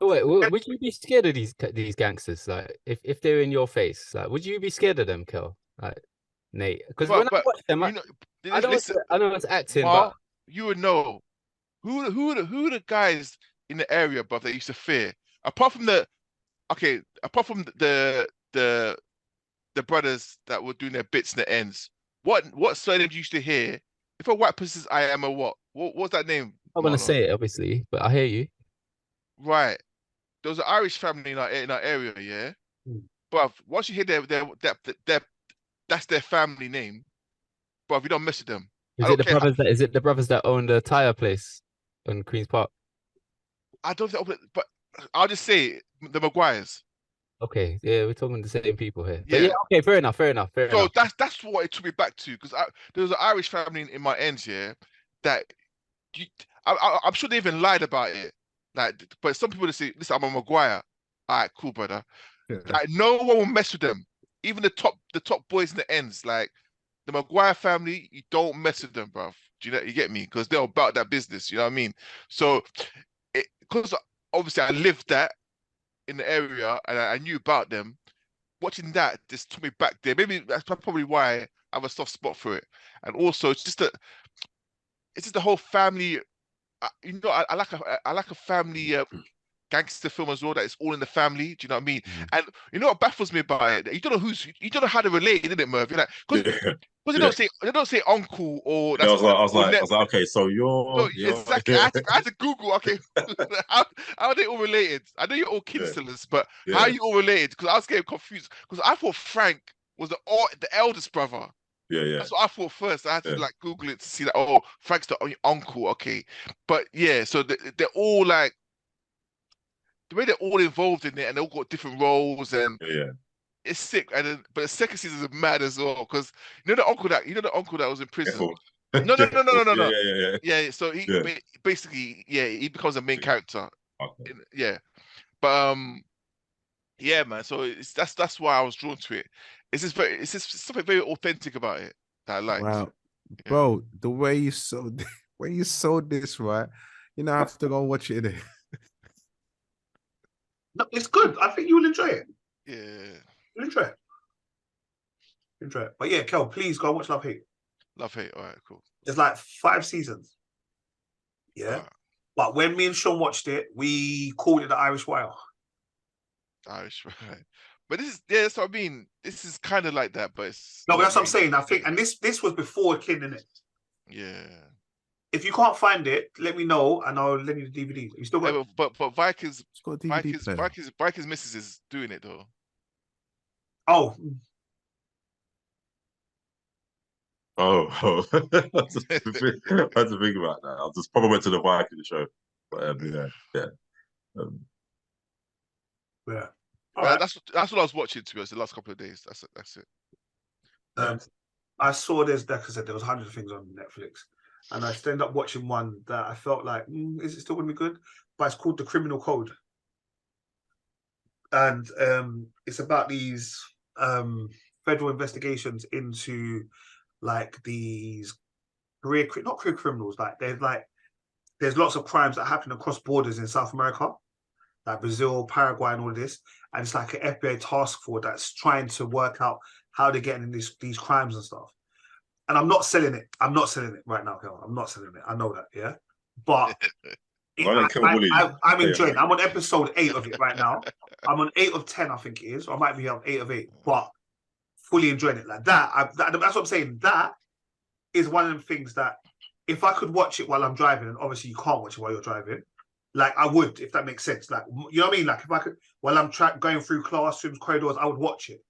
Oh, wait, would you be scared of these gangsters? Like, if they're in your face, like, would you be scared of them, Kel? Like, Nate? Because when I watch them, I know it's acting, but you would know who the guys in the area, but they used to fear. Apart from the brothers that were doing their bits and the ends. What surname you used to hear? If a white person says I am a what? What's that name? I'm gonna say it obviously, but I hear you. Right. There was an Irish family in our area, yeah. But once you hear that's their family name, but you don't mess with them. Is it the brothers that own the tire place on Queen's Park? I don't think, but I'll just say the Maguires. Okay, yeah, we're talking the same people here. But yeah, okay, fair enough. So that's what it took me back to, because there was an Irish family in my ends here that I'm sure they even lied about it. Like, but some people say, "Listen, I'm a Maguire." All right, cool, brother. Like, no one will mess with them. Even the top boys in the ends. Like, the Maguire family, you don't mess with them, bruv. Do you get me? Because they're about that business. You know what I mean? So, because obviously I lived that in the area and I knew about them. Watching that just took me back there. Maybe that's probably why I have a soft spot for it. And also, it's just the whole family. I like a family gangster film as well. That it's all in the family. Do you know what I mean? And you know what baffles me about it? You don't know how to relate, isn't it, Merv? You're like, because they don't say uncle or Yeah, that's I was like, okay, so no, you're exactly. I had to Google. Okay, how are they all related? I know you're all kinsterless, but how are you all related? Because I was getting confused. Because I thought Frank was the eldest brother. yeah. That's what I thought first. I had to like Google it to see that. Oh, Frank's the uncle. Okay, but yeah, so they're all like the way they're all involved in it, and they all got different roles, and it's sick. And then, but the second season is mad as well because the uncle that was in prison. Careful. No. Yeah. Yeah, so he basically, he becomes a main character. Okay. Yeah, but yeah, man. So that's why I was drawn to it. It's just something very authentic about it that I liked. Wow, bro, the way you sold this, right? You know, I have to go and watch it. No, it's good. I think you will enjoy it. Yeah, You'll enjoy it. Enjoy it. But yeah, Kel, please go and watch Love Hate. Love Hate. All right, cool. There's like 5 seasons. Yeah. Right. But when me and Sean watched it, we called it the Irish Wire. Irish, right? But that's what I mean. This is kind of like that, but it's No, but that's what I'm saying. I think, and this was before Kin, innit? Yeah. If you can't find it, let me know and I'll lend you the DVD. You still got but Vikings, it's got a DVD player. Vikings missus is doing it though. Oh. I had to think about that. I just probably went to the Viking show. But yeah. All right. That's what I was watching, to be honest, the last couple of days. That's it. I saw like I said, there was hundreds of things on Netflix. And I ended up watching one that I felt like, is it still going to be good? But it's called The Criminal Code. And it's about these federal investigations into like these not career criminals. Like there's lots of crimes that happen across borders in South America, like Brazil, Paraguay, and all of this. And it's like an FBI task force that's trying to work out how they're getting in these crimes and stuff. And I'm not selling it. I'm not selling it right now, Kel. I'm not selling it. I know that, yeah. But I'm enjoying it. I'm on episode 8 of it right now. I'm on 8 of 10, I think it is. Or I might be on 8 of 8. But fully enjoying it. Like that. That's what I'm saying. That is one of the things that if I could watch it while I'm driving, and obviously you can't watch it while you're driving, like I would, if that makes sense. Like, you know what I mean? Like if I could, while I'm going through classrooms, corridors, I would watch it.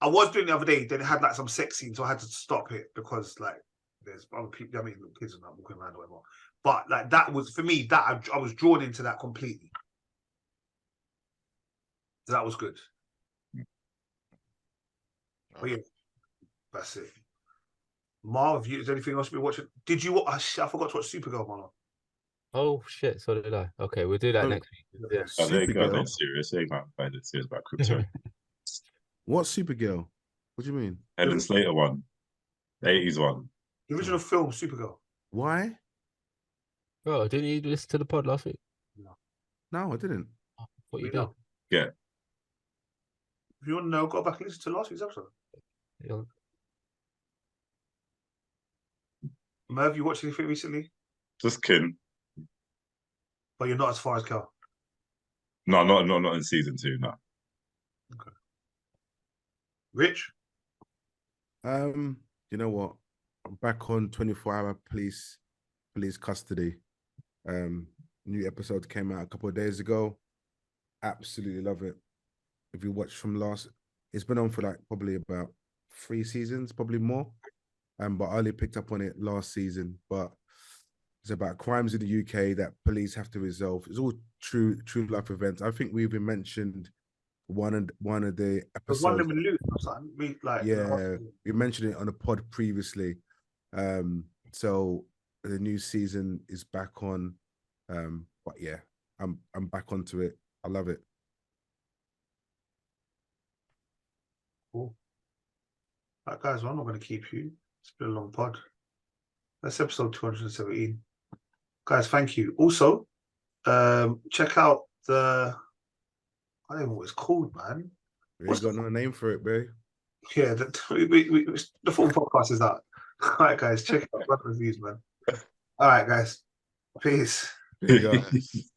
I was doing the other day, then it had like some sex scenes, so I had to stop it because like there's other people, I mean, kids are not walking around or whatever. But like that was, for me, that I was drawn into that completely. So that was good. But yeah, that's it. Marv, is there anything else you've been watching? Did you watch? I forgot to watch Supergirl, man. Oh shit, so did I. Okay, we'll do that next week. Yeah. Oh, there you go. That's serious. They might find it serious about crypto. What Supergirl? What do you mean? Helen Slater one. The 80s one. The original film, Supergirl. Why? Bro, didn't you listen to the pod last week? No, I didn't. What you did? Yeah. If you want to know, go back and listen to last week's episode. Yeah. Merv, you watched anything recently? Just Kin. But you're not as far as Kel. No, not in season 2, no. Okay. Rich? You know what? I'm back on 24-hour police custody. New episode came out a couple of days ago. Absolutely love it. If you watch from it's been on for like probably about 3 seasons, probably more. But I only picked up on it last season. But it's about crimes in the UK that police have to resolve. It's all true life events. I think we even mentioned one of the episodes. One of them in Luke or something. Yeah, we mentioned it on a pod previously. So the new season is back on. But yeah, I'm back onto it. I love it. Cool. Right, guys, well, I'm not going to keep you. It's been a long pod. That's episode 217. Guys, thank you. Also, check out the, I don't know what it's called, man. We ain't got no name for it, bro. Yeah, the full podcast is out. All right, guys, check out Reviews, man. All right, guys. Peace. There you go. Yes.